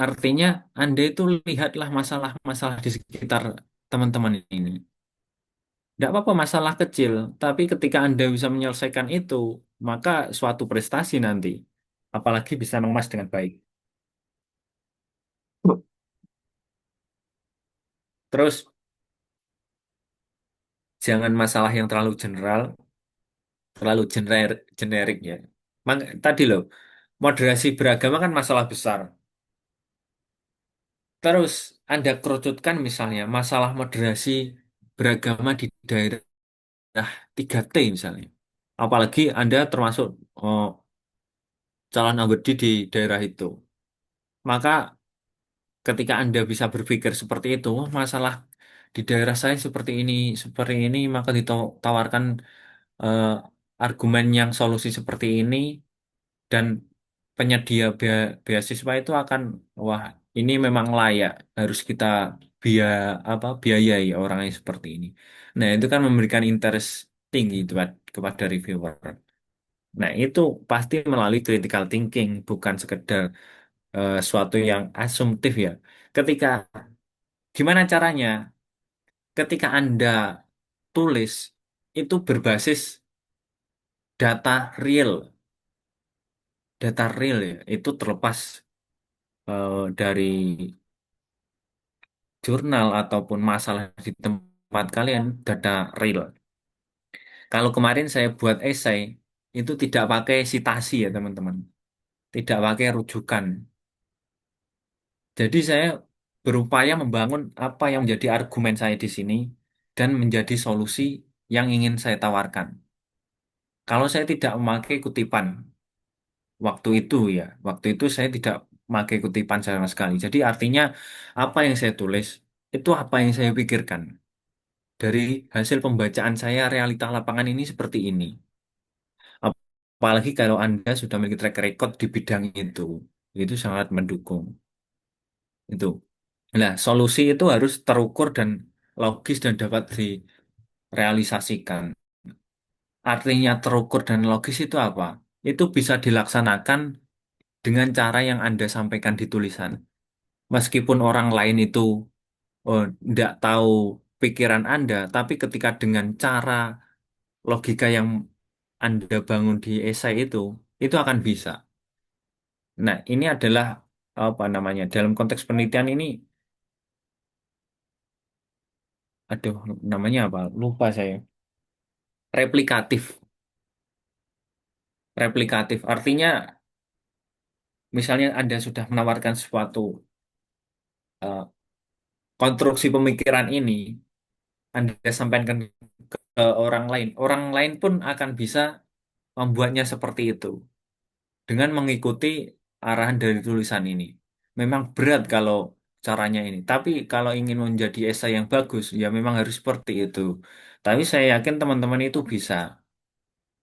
Artinya Anda itu lihatlah masalah-masalah di sekitar teman-teman ini. Tidak apa-apa masalah kecil, tapi ketika Anda bisa menyelesaikan itu, maka suatu prestasi nanti. Apalagi bisa mengemas dengan baik. Terus, jangan masalah yang terlalu general, terlalu generik ya. Tadi loh, moderasi beragama kan masalah besar. Terus Anda kerucutkan misalnya masalah moderasi beragama di daerah 3T misalnya. Apalagi Anda termasuk calon anggota di daerah itu. Maka ketika Anda bisa berpikir seperti itu, "Oh, masalah di daerah saya seperti ini, maka ditawarkan eh, argumen yang solusi seperti ini dan penyedia beasiswa itu akan, wah, ini memang layak, harus kita biayai orang yang seperti ini." Nah, itu kan memberikan interest tinggi kepada reviewer. Nah, itu pasti melalui critical thinking, bukan sekedar suatu yang asumtif ya. Ketika Gimana caranya? Ketika Anda tulis itu berbasis data real ya. Itu terlepas dari jurnal ataupun masalah di tempat kalian, data real. Kalau kemarin saya buat esai, itu tidak pakai sitasi ya teman-teman, tidak pakai rujukan. Jadi saya berupaya membangun apa yang menjadi argumen saya di sini dan menjadi solusi yang ingin saya tawarkan. Kalau saya tidak memakai kutipan, waktu itu saya tidak memakai kutipan sama sekali. Jadi artinya apa yang saya tulis itu apa yang saya pikirkan. Dari hasil pembacaan saya, realita lapangan ini seperti ini. Apalagi kalau Anda sudah memiliki track record di bidang itu sangat mendukung. Itu. Nah, solusi itu harus terukur dan logis dan dapat direalisasikan. Artinya terukur dan logis itu apa? Itu bisa dilaksanakan dengan cara yang Anda sampaikan di tulisan. Meskipun orang lain itu tidak tahu pikiran Anda, tapi ketika dengan cara logika yang Anda bangun di esai itu akan bisa. Nah, ini adalah apa namanya? Dalam konteks penelitian ini, aduh, namanya apa? Lupa saya. Replikatif. Replikatif. Artinya, misalnya Anda sudah menawarkan suatu eh, konstruksi pemikiran ini, Anda sampaikan ke orang lain. Orang lain pun akan bisa membuatnya seperti itu dengan mengikuti arahan dari tulisan ini. Memang berat kalau caranya ini, tapi kalau ingin menjadi esai yang bagus, ya memang harus seperti itu. Tapi saya yakin teman-teman itu bisa,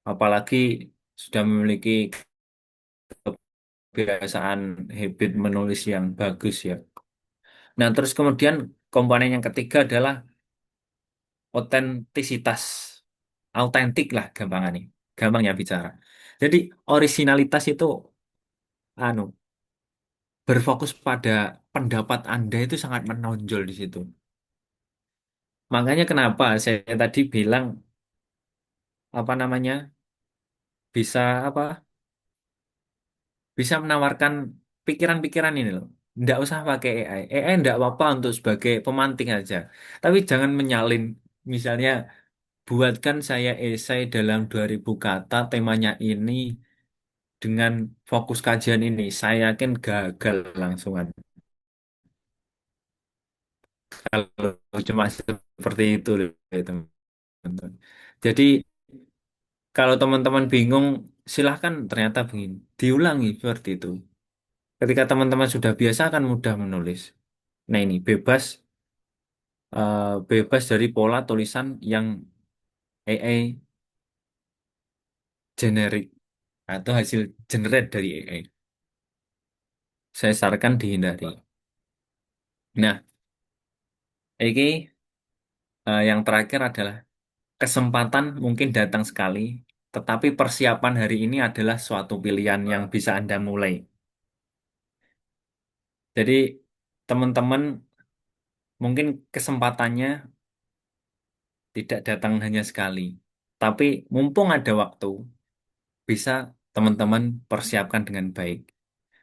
apalagi sudah memiliki kebiasaan habit menulis yang bagus ya. Nah, terus kemudian komponen yang ketiga adalah otentisitas. Autentik lah gampangnya bicara. Jadi originalitas itu anu berfokus pada pendapat Anda itu sangat menonjol di situ. Makanya kenapa saya tadi bilang apa namanya bisa apa bisa menawarkan pikiran-pikiran ini loh. Nggak usah pakai AI. AI nggak apa-apa untuk sebagai pemantik aja. Tapi jangan menyalin. Misalnya buatkan saya esai dalam 2000 kata temanya ini dengan fokus kajian ini. Saya yakin gagal langsungan. Kalau cuma seperti itu loh, ya, teman-teman. Jadi kalau teman-teman bingung, silahkan ternyata diulangi seperti itu. Ketika teman-teman sudah biasa akan mudah menulis. Nah ini bebas dari pola tulisan yang AI generik atau hasil generate dari AI. Saya sarankan dihindari. Nah, ini yang terakhir adalah kesempatan mungkin datang sekali, tetapi persiapan hari ini adalah suatu pilihan yang bisa Anda mulai. Jadi, teman-teman mungkin kesempatannya tidak datang hanya sekali, tapi mumpung ada waktu, bisa teman-teman persiapkan dengan baik.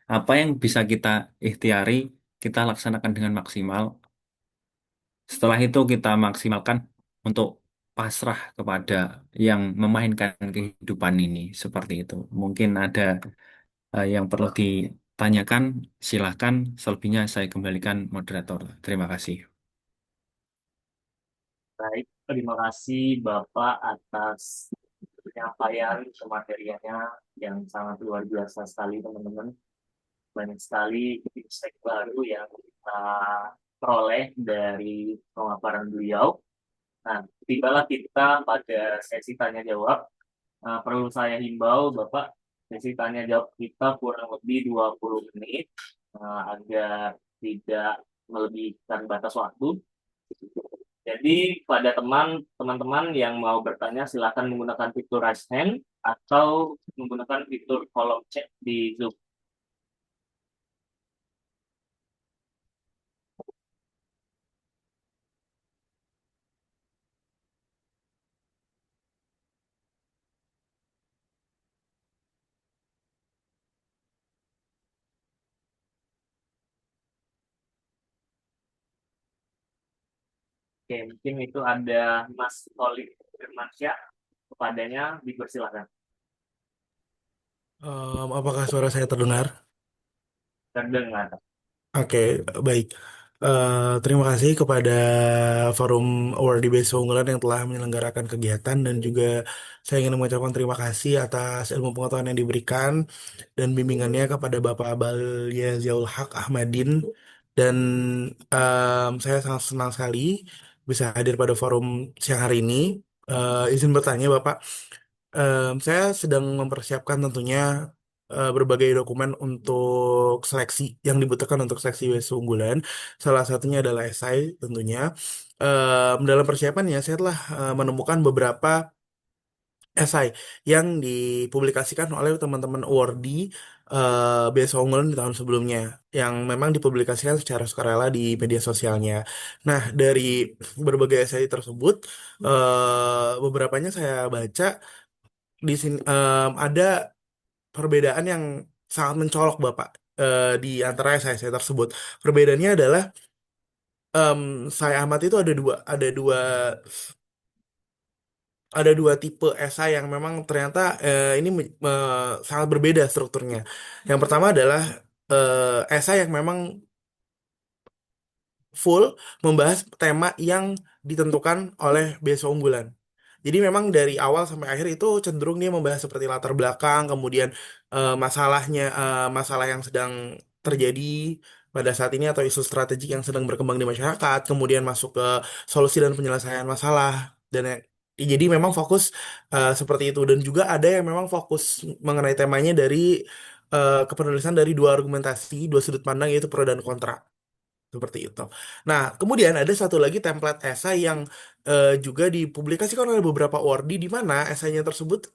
Apa yang bisa kita ikhtiari, kita laksanakan dengan maksimal. Setelah itu kita maksimalkan untuk pasrah kepada yang memainkan kehidupan ini. Seperti itu. Mungkin ada yang perlu ditanyakan, silahkan. Selebihnya saya kembalikan moderator. Terima kasih. Baik, terima kasih Bapak atas penyampaian kemateriannya yang sangat luar biasa sekali teman-teman. Banyak sekali insight baru yang kita peroleh dari pemaparan beliau. Nah, tibalah kita pada sesi tanya jawab. Perlu saya himbau, Bapak, sesi tanya jawab kita kurang lebih 20 menit agar tidak melebihkan batas waktu. Jadi pada teman-teman yang mau bertanya silakan menggunakan fitur raise hand atau menggunakan fitur kolom chat di Zoom. Oke, mungkin itu ada Mas Tolik Firmansyah. Kepadanya dipersilakan. Apakah suara saya terdengar? Terdengar. Oke, baik. Terima kasih kepada Forum Awardee Base Unggulan yang telah menyelenggarakan kegiatan dan juga saya ingin mengucapkan terima kasih atas ilmu pengetahuan yang diberikan dan bimbingannya kepada Bapak Balya Ziaul Haq Ahmadin dan saya sangat senang sekali bisa hadir pada forum siang hari ini. Izin bertanya Bapak, saya sedang mempersiapkan tentunya berbagai dokumen untuk seleksi yang dibutuhkan untuk seleksi WSU unggulan. Salah satunya adalah esai tentunya. Dalam persiapannya saya telah menemukan beberapa esai yang dipublikasikan oleh teman-teman awardee beasiswa unggulan di tahun sebelumnya yang memang dipublikasikan secara sukarela di media sosialnya. Nah, dari berbagai esai tersebut, beberapanya saya baca di sini ada perbedaan yang sangat mencolok Bapak di antara esai-esai tersebut. Perbedaannya adalah em, saya amati itu ada dua tipe esai yang memang ternyata ini sangat berbeda strukturnya. Yang pertama adalah esai yang memang full membahas tema yang ditentukan oleh beasiswa unggulan. Jadi memang dari awal sampai akhir itu cenderung dia membahas seperti latar belakang, kemudian masalah yang sedang terjadi pada saat ini atau isu strategik yang sedang berkembang di masyarakat, kemudian masuk ke solusi dan penyelesaian masalah dan jadi memang fokus seperti itu dan juga ada yang memang fokus mengenai temanya dari kepenulisan dari dua argumentasi, dua sudut pandang yaitu pro dan kontra. Seperti itu. Nah, kemudian ada satu lagi template esai yang juga dipublikasikan oleh beberapa awardee di mana esainya tersebut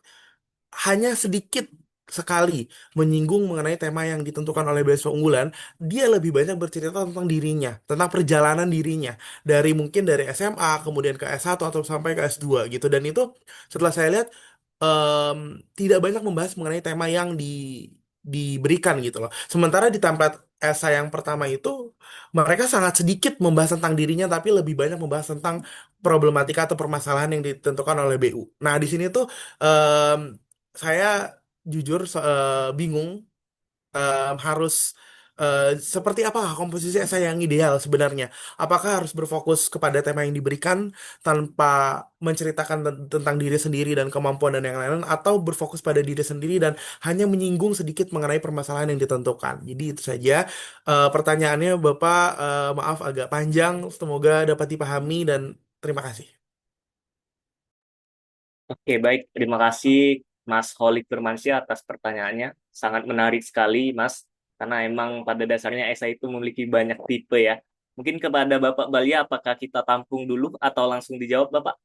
hanya sedikit sekali menyinggung mengenai tema yang ditentukan oleh beasiswa unggulan, dia lebih banyak bercerita tentang dirinya, tentang perjalanan dirinya dari mungkin dari SMA kemudian ke S1 atau sampai ke S2 gitu. Dan itu setelah saya lihat em, tidak banyak membahas mengenai tema yang diberikan gitu loh. Sementara di template esai yang pertama itu mereka sangat sedikit membahas tentang dirinya tapi lebih banyak membahas tentang problematika atau permasalahan yang ditentukan oleh BU. Nah, di sini tuh saya jujur bingung harus Seperti apa komposisi esai yang ideal sebenarnya? Apakah harus berfokus kepada tema yang diberikan tanpa menceritakan tentang diri sendiri dan kemampuan dan yang lain-lain, atau berfokus pada diri sendiri dan hanya menyinggung sedikit mengenai permasalahan yang ditentukan? Jadi itu saja. Pertanyaannya, Bapak, maaf agak panjang, semoga dapat dipahami dan terima kasih. Oke, baik. Terima kasih Mas Holik Firmansyah atas pertanyaannya. Sangat menarik sekali, Mas. Karena emang pada dasarnya esai itu memiliki banyak tipe ya. Mungkin kepada Bapak Balia, apakah kita tampung dulu atau langsung dijawab, Bapak?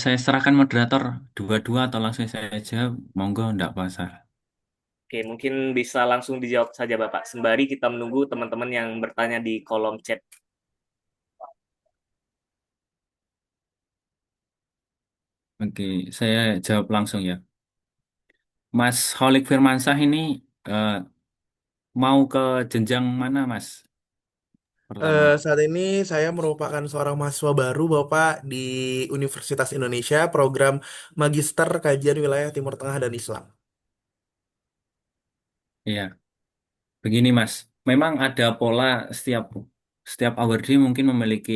Saya serahkan moderator dua-dua atau langsung saya jawab, monggo enggak masalah. Oke, mungkin bisa langsung dijawab saja, Bapak. Sembari kita menunggu teman-teman yang bertanya di kolom chat. Oke, saya jawab langsung ya. Mas Holik Firmansyah ini eh, mau ke jenjang mana, Mas? Pertama. Saat ini saya merupakan seorang mahasiswa baru, Bapak, di Universitas Indonesia, program Magister Kajian Wilayah Timur Tengah dan Islam. Iya, begini Mas. Memang ada pola setiap setiap awardee mungkin memiliki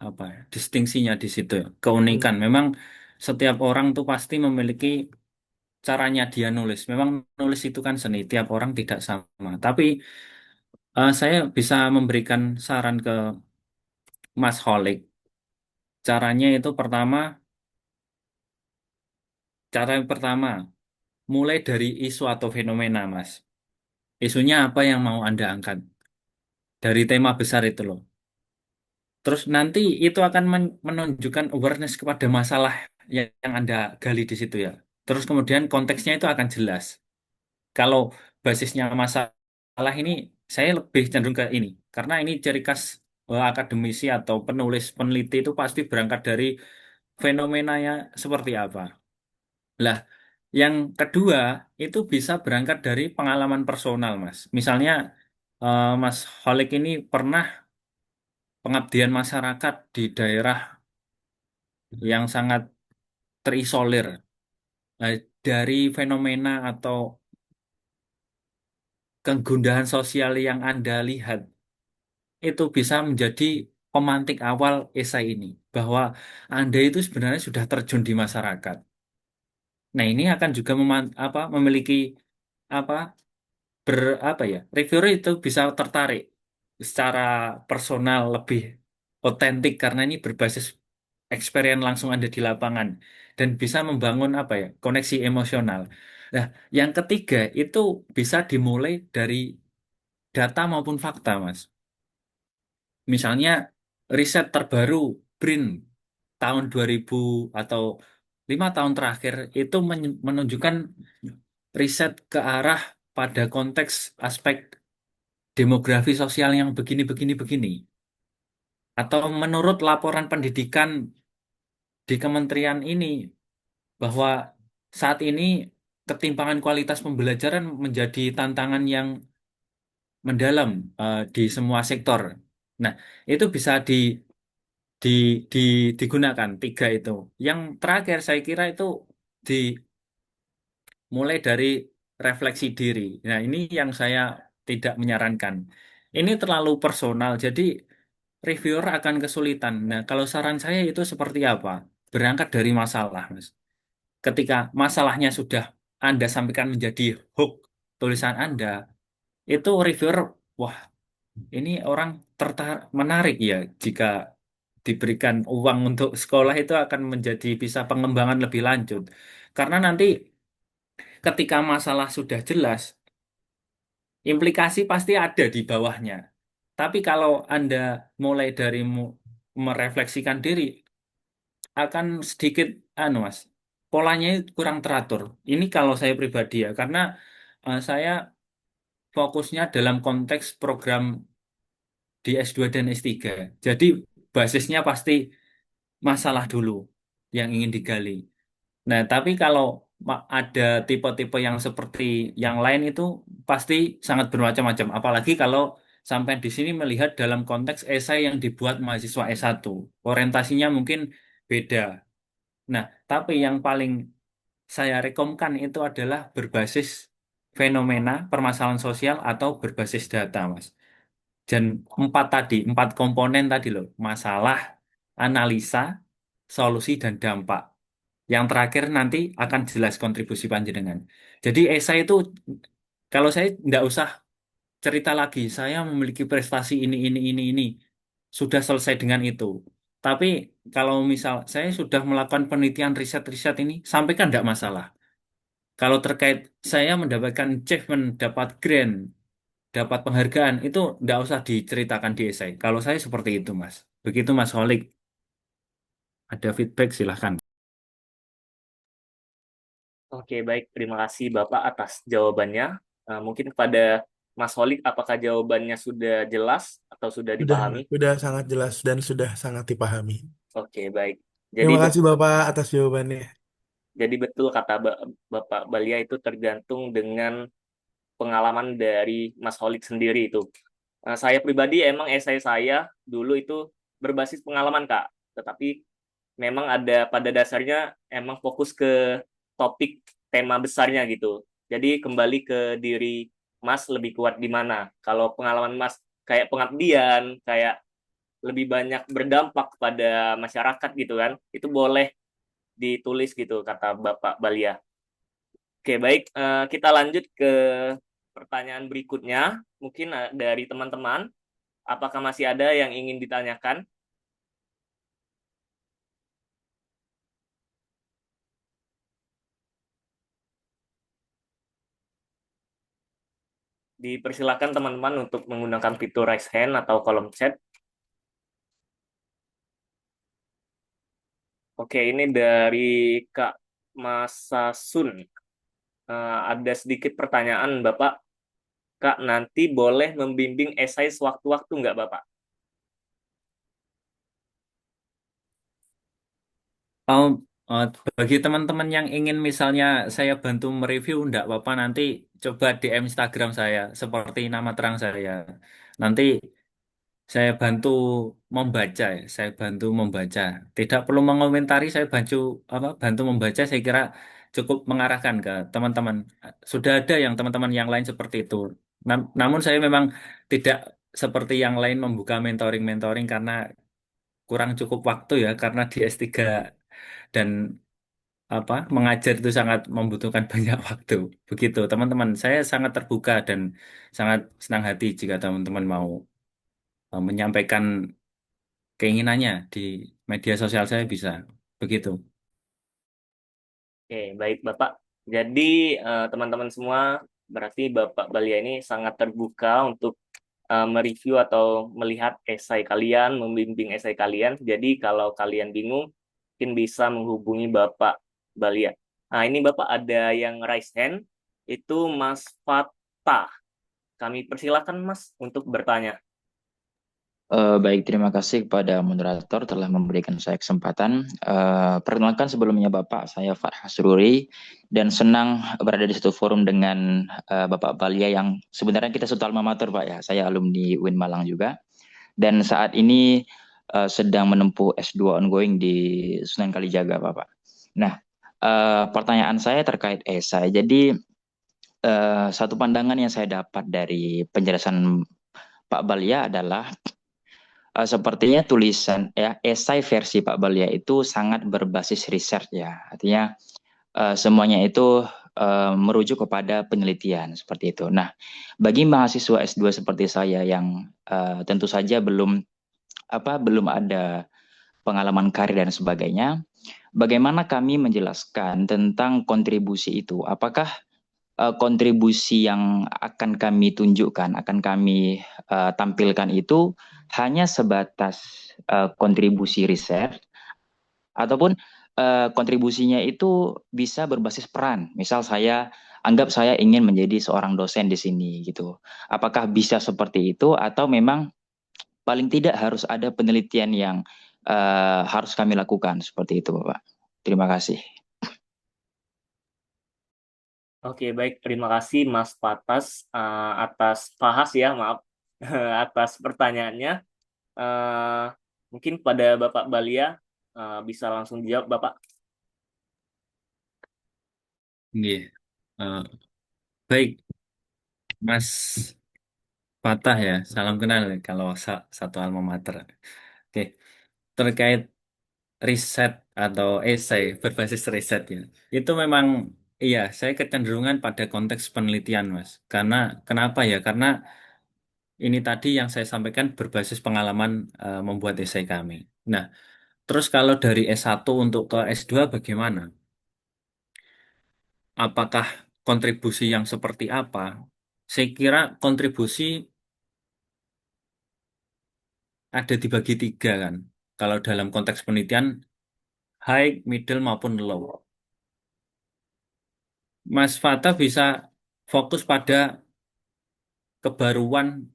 apa ya, distingsinya di situ, ya, Hmm. keunikan. Memang setiap orang tuh pasti memiliki caranya dia nulis. Memang nulis itu kan seni, tiap orang tidak sama. Tapi saya bisa memberikan saran ke Mas Holik. Caranya itu pertama, cara yang pertama, mulai dari isu atau fenomena, Mas. Isunya apa yang mau Anda angkat? Dari tema besar itu loh. Terus nanti itu akan menunjukkan awareness kepada masalah yang Anda gali di situ ya. Terus kemudian konteksnya itu akan jelas. Kalau basisnya masalah ini, saya lebih cenderung ke ini. Karena ini ciri khas akademisi atau penulis peneliti itu pasti berangkat dari fenomenanya seperti apa. Lah, yang kedua itu bisa berangkat dari pengalaman personal, Mas. Misalnya, Mas Holik ini pernah pengabdian masyarakat di daerah yang sangat terisolir. Nah, dari fenomena atau kegundahan sosial yang Anda lihat, itu bisa menjadi pemantik awal esai ini, bahwa Anda itu sebenarnya sudah terjun di masyarakat. Nah, ini akan juga memiliki apa apa ya, reviewer itu bisa tertarik secara personal lebih otentik karena ini berbasis experience langsung ada di lapangan dan bisa membangun apa ya, koneksi emosional. Nah, yang ketiga itu bisa dimulai dari data maupun fakta, Mas. Misalnya riset terbaru BRIN tahun 2000 atau 5 tahun terakhir itu menunjukkan riset ke arah pada konteks aspek demografi sosial yang begini. Atau menurut laporan pendidikan di kementerian ini bahwa saat ini ketimpangan kualitas pembelajaran menjadi tantangan yang mendalam di semua sektor. Nah, itu bisa di, di, digunakan tiga itu. Yang terakhir saya kira itu dimulai dari refleksi diri. Nah, ini yang saya tidak menyarankan. Ini terlalu personal, jadi reviewer akan kesulitan. Nah, kalau saran saya itu seperti apa? Berangkat dari masalah, Mas. Ketika masalahnya sudah Anda sampaikan menjadi hook tulisan Anda, itu reviewer, wah, ini orang menarik ya jika diberikan uang untuk sekolah itu akan menjadi bisa pengembangan lebih lanjut. Karena nanti ketika masalah sudah jelas, implikasi pasti ada di bawahnya. Tapi kalau Anda mulai dari merefleksikan diri, akan sedikit, Mas, polanya kurang teratur. Ini kalau saya pribadi ya, karena saya fokusnya dalam konteks program di S2 dan S3. Jadi basisnya pasti masalah dulu yang ingin digali. Nah, tapi kalau ada tipe-tipe yang seperti yang lain itu pasti sangat bermacam-macam. Apalagi kalau sampai di sini melihat dalam konteks esai yang dibuat mahasiswa S1. Orientasinya mungkin beda. Nah, tapi yang paling saya rekomkan itu adalah berbasis fenomena, permasalahan sosial, atau berbasis data, Mas. Dan empat komponen tadi loh, masalah, analisa, solusi, dan dampak. Yang terakhir nanti akan jelas kontribusi panjenengan. Jadi esai itu, kalau saya nggak usah cerita lagi, saya memiliki prestasi ini. Sudah selesai dengan itu. Tapi kalau misal saya sudah melakukan penelitian riset-riset ini, sampaikan tidak masalah. Kalau terkait saya mendapatkan achievement, dapat grant, dapat penghargaan, itu tidak usah diceritakan di esai. Kalau saya seperti itu, Mas. Begitu, Mas Holik. Ada feedback, silahkan. Oke, baik. Terima kasih Bapak atas jawabannya. Mungkin kepada Mas Holik, apakah jawabannya sudah jelas atau sudah Sudah, dipahami? sudah sangat jelas dan sudah sangat dipahami. Oke, baik. Jadi Terima kasih Bapak atas jawabannya. jadi betul kata Bapak Balia itu tergantung dengan pengalaman dari Mas Holik sendiri itu. Saya pribadi emang esai saya dulu itu berbasis pengalaman, Kak. Tetapi memang ada pada dasarnya emang fokus ke topik tema besarnya gitu. Jadi kembali ke diri Mas lebih kuat di mana. Kalau pengalaman Mas kayak pengabdian, kayak lebih banyak berdampak pada masyarakat gitu kan, itu boleh ditulis gitu kata Bapak Balia. Oke, baik. Kita lanjut ke pertanyaan berikutnya. Mungkin dari teman-teman, apakah masih ada yang ingin ditanyakan? Dipersilakan teman-teman untuk menggunakan fitur raise hand atau kolom chat. Oke, ini dari Kak Masasun. Ada sedikit pertanyaan, Bapak. Kak, nanti boleh membimbing esai sewaktu-waktu nggak, Bapak? Oh, oh, bagi teman-teman yang ingin misalnya saya bantu mereview, enggak apa-apa nanti coba DM Instagram saya seperti nama terang saya. Nanti saya bantu membaca ya, saya bantu membaca. Tidak perlu mengomentari, saya bantu membaca. Saya kira cukup mengarahkan ke teman-teman. Sudah ada yang teman-teman yang lain seperti itu. Namun saya memang tidak seperti yang lain membuka mentoring-mentoring karena kurang cukup waktu ya, karena di S3 dan mengajar itu sangat membutuhkan banyak waktu. Begitu, teman-teman. Saya sangat terbuka dan sangat senang hati jika teman-teman mau menyampaikan keinginannya di media sosial saya bisa. Begitu. Oke, baik Bapak. Jadi teman-teman semua, berarti Bapak Balia ini sangat terbuka untuk mereview atau melihat esai kalian, membimbing esai kalian. Jadi kalau kalian bingung, mungkin bisa menghubungi Bapak Balia. Nah, ini Bapak ada yang raise hand, itu Mas Fatah. Kami persilakan Mas untuk bertanya. Baik, terima kasih kepada moderator telah memberikan saya kesempatan. Perkenalkan sebelumnya Bapak, saya Farhas Sururi dan senang berada di satu forum dengan Bapak Balia yang sebenarnya kita satu alma mater Pak ya. Saya alumni UIN Malang juga dan saat ini sedang menempuh S2 ongoing di Sunan Kalijaga Bapak. Nah, pertanyaan saya terkait esai. Jadi satu pandangan yang saya dapat dari penjelasan Pak Balia adalah sepertinya tulisan ya esai versi Pak Balia itu sangat berbasis riset ya. Artinya semuanya itu merujuk kepada penelitian seperti itu. Nah, bagi mahasiswa S2 seperti saya yang tentu saja belum ada pengalaman karir dan sebagainya, bagaimana kami menjelaskan tentang kontribusi itu? Apakah kontribusi yang akan kami tunjukkan, akan kami tampilkan itu hanya sebatas kontribusi riset, ataupun kontribusinya itu bisa berbasis peran. Misal anggap saya ingin menjadi seorang dosen di sini gitu. Apakah bisa seperti itu atau memang paling tidak harus ada penelitian yang harus kami lakukan seperti itu, Bapak. Terima kasih. Oke, baik. Terima kasih Mas Patas atas Fahas ya, maaf, atas pertanyaannya. Eh, Mungkin pada Bapak Balia bisa langsung dijawab, Bapak. Nggih. Eh, baik, Mas Fatah ya, salam kenal ya kalau satu alma mater. Oke, terkait riset atau esai berbasis riset ya, itu memang iya, saya kecenderungan pada konteks penelitian, Mas. Karena kenapa ya? Karena ini tadi yang saya sampaikan berbasis pengalaman membuat esai kami. Nah, terus kalau dari S1 untuk ke S2 bagaimana? Apakah kontribusi yang seperti apa? Saya kira kontribusi ada dibagi tiga kan. Kalau dalam konteks penelitian, high, middle maupun low. Mas Fata bisa fokus pada kebaruan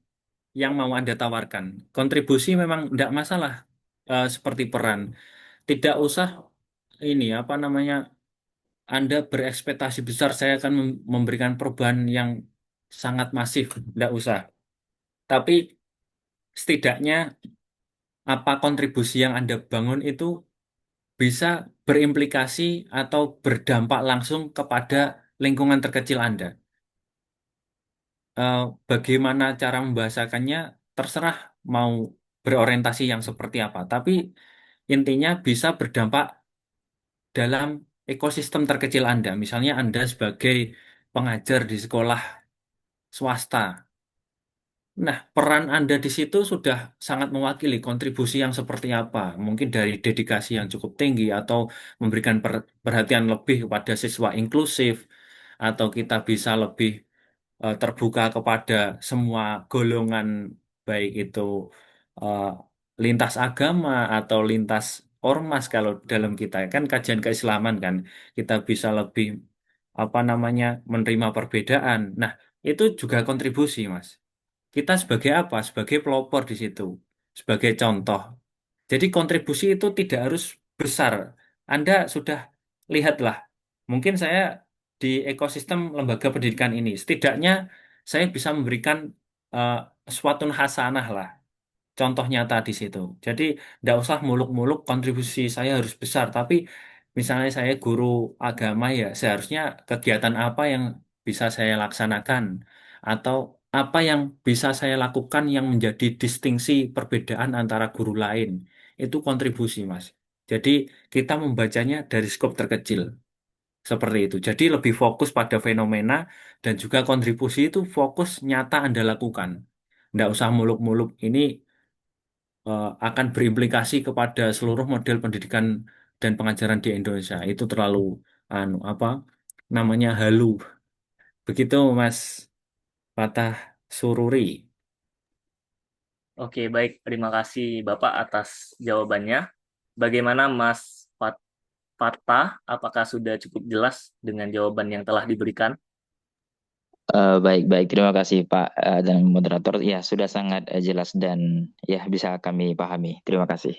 yang mau Anda tawarkan. Kontribusi memang tidak masalah seperti peran. Tidak usah ini apa namanya Anda berekspektasi besar saya akan memberikan perubahan yang sangat masif. Tidak usah. Tapi setidaknya apa kontribusi yang Anda bangun itu bisa berimplikasi atau berdampak langsung kepada lingkungan terkecil Anda. Eh, Bagaimana cara membahasakannya terserah mau berorientasi yang seperti apa, tapi intinya bisa berdampak dalam ekosistem terkecil Anda. Misalnya Anda sebagai pengajar di sekolah swasta. Nah, peran Anda di situ sudah sangat mewakili kontribusi yang seperti apa. Mungkin dari dedikasi yang cukup tinggi atau memberikan perhatian lebih kepada siswa inklusif, atau kita bisa lebih terbuka kepada semua golongan, baik itu eh, lintas agama atau lintas ormas. Kalau dalam kita kan kajian keislaman kan, kita bisa lebih apa namanya menerima perbedaan. Nah, itu juga kontribusi, Mas. Kita sebagai apa? Sebagai pelopor di situ, sebagai contoh. Jadi kontribusi itu tidak harus besar. Anda sudah lihatlah, mungkin saya di ekosistem lembaga pendidikan ini, setidaknya saya bisa memberikan eh, suatu hasanah lah, contoh nyata di situ. Jadi tidak usah muluk-muluk kontribusi saya harus besar, tapi misalnya saya guru agama ya, seharusnya kegiatan apa yang bisa saya laksanakan atau apa yang bisa saya lakukan yang menjadi distingsi perbedaan antara guru lain. Itu kontribusi, Mas. Jadi kita membacanya dari skop terkecil seperti itu. Jadi lebih fokus pada fenomena dan juga kontribusi itu fokus nyata Anda lakukan. Nggak usah muluk-muluk ini akan berimplikasi kepada seluruh model pendidikan dan pengajaran di Indonesia. Itu terlalu anu apa namanya halu. Begitu Mas Fatah Sururi. Oke, baik. Terima kasih Bapak atas jawabannya. Bagaimana Mas Fatah? Apakah sudah cukup jelas dengan jawaban yang telah diberikan? Baik-baik, terima kasih Pak dan moderator. Ya, sudah sangat jelas dan ya bisa kami pahami. Terima kasih.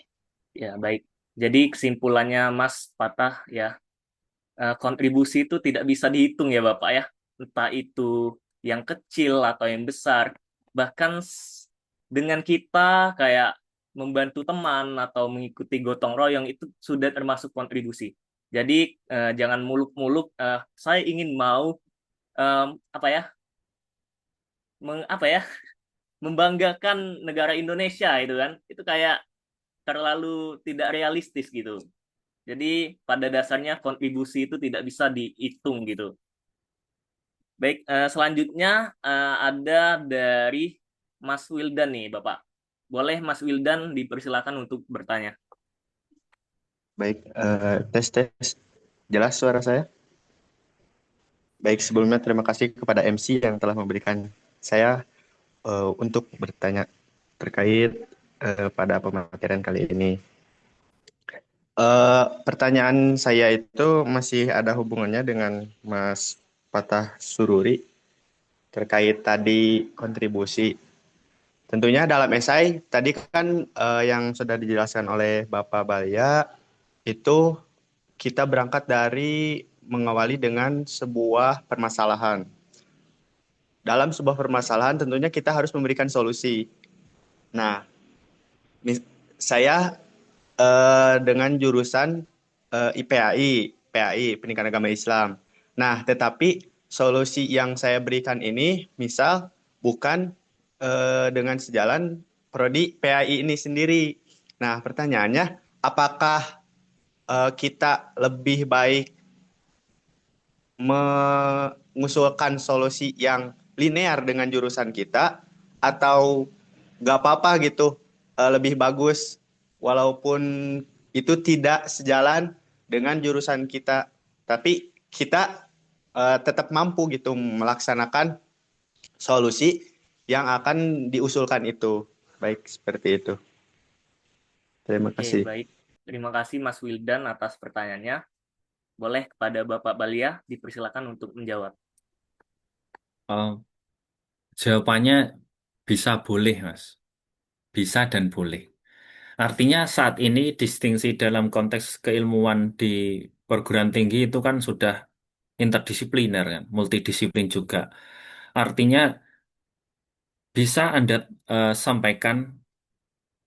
Ya, baik. Jadi kesimpulannya Mas Fatah ya, kontribusi itu tidak bisa dihitung ya Bapak ya. Entah itu yang kecil atau yang besar. Bahkan dengan kita kayak membantu teman atau mengikuti gotong royong itu sudah termasuk kontribusi. Jadi jangan muluk-muluk saya ingin mau apa ya? Apa ya? Membanggakan negara Indonesia itu kan. Itu kayak terlalu tidak realistis gitu. Jadi pada dasarnya kontribusi itu tidak bisa dihitung gitu. Baik, selanjutnya ada dari Mas Wildan nih, Bapak. Boleh Mas Wildan dipersilakan untuk bertanya. Baik, tes tes. Jelas suara saya? Baik, sebelumnya terima kasih kepada MC yang telah memberikan saya untuk bertanya terkait pada pematerian kali ini. Pertanyaan saya itu masih ada hubungannya dengan Mas Fatah Sururi terkait tadi kontribusi. Tentunya dalam esai tadi kan yang sudah dijelaskan oleh Bapak Balia itu kita berangkat dari mengawali dengan sebuah permasalahan. Dalam sebuah permasalahan tentunya kita harus memberikan solusi. Nah, saya dengan jurusan IPAI, PAI, Pendidikan Agama Islam. Nah, tetapi solusi yang saya berikan ini misal bukan dengan sejalan prodi PAI ini sendiri. Nah, pertanyaannya, apakah kita lebih baik mengusulkan solusi yang linear dengan jurusan kita atau nggak apa-apa gitu, lebih bagus walaupun itu tidak sejalan dengan jurusan kita, tapi kita tetap mampu gitu melaksanakan solusi yang akan diusulkan itu. Baik, seperti itu. Terima Oke, kasih. baik. Terima kasih Mas Wildan atas pertanyaannya. Boleh kepada Bapak Balia dipersilakan untuk menjawab. Oh, jawabannya bisa boleh, Mas. Bisa dan boleh. Artinya saat ini distingsi dalam konteks keilmuan di perguruan tinggi itu kan sudah interdisipliner kan, multidisiplin juga. Artinya bisa Anda sampaikan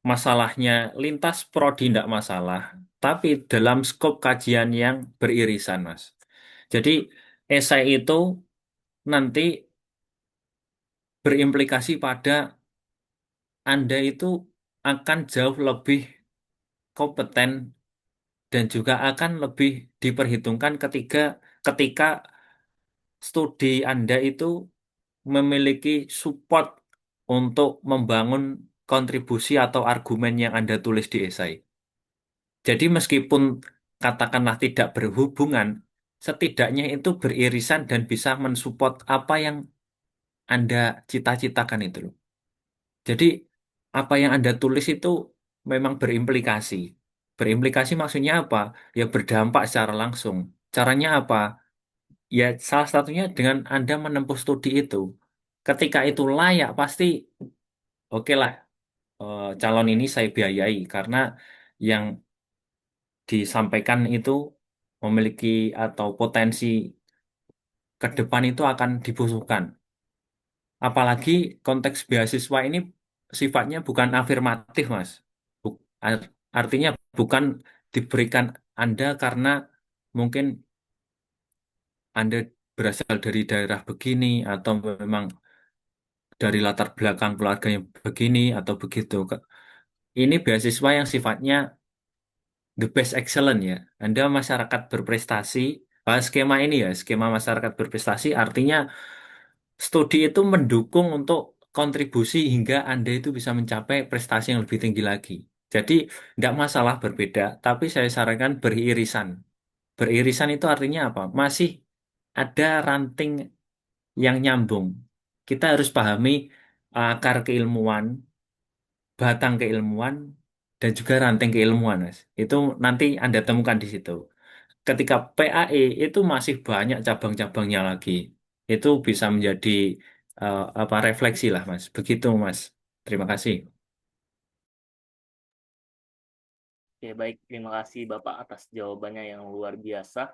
masalahnya lintas prodi tidak masalah, tapi dalam skop kajian yang beririsan, Mas. Jadi esai itu nanti berimplikasi pada Anda itu akan jauh lebih kompeten dan juga akan lebih diperhitungkan ketika studi Anda itu memiliki support untuk membangun kontribusi atau argumen yang Anda tulis di esai. Jadi meskipun katakanlah tidak berhubungan, setidaknya itu beririsan dan bisa mensupport apa yang Anda cita-citakan itu loh. Jadi apa yang Anda tulis itu memang berimplikasi. Berimplikasi maksudnya apa? Ya berdampak secara langsung. Caranya apa? Ya salah satunya dengan Anda menempuh studi itu. Ketika itu layak, pasti oke lah, calon ini saya biayai karena yang disampaikan itu memiliki atau potensi ke depan itu akan dibutuhkan. Apalagi konteks beasiswa ini sifatnya bukan afirmatif, Mas. Artinya bukan diberikan Anda karena mungkin Anda berasal dari daerah begini atau memang dari latar belakang keluarga yang begini atau begitu. Ini beasiswa yang sifatnya the best excellent ya. Anda masyarakat berprestasi, skema ini ya, skema masyarakat berprestasi artinya studi itu mendukung untuk kontribusi hingga Anda itu bisa mencapai prestasi yang lebih tinggi lagi. Jadi tidak masalah berbeda, tapi saya sarankan beririsan. Beririsan itu artinya apa? Masih ada ranting yang nyambung. Kita harus pahami akar keilmuan, batang keilmuan, dan juga ranting keilmuan, Mas. Itu nanti Anda temukan di situ. Ketika PAE itu masih banyak cabang-cabangnya lagi. Itu bisa menjadi apa refleksi lah, Mas. Begitu, Mas. Terima kasih. Oke, baik. Terima kasih Bapak atas jawabannya yang luar biasa.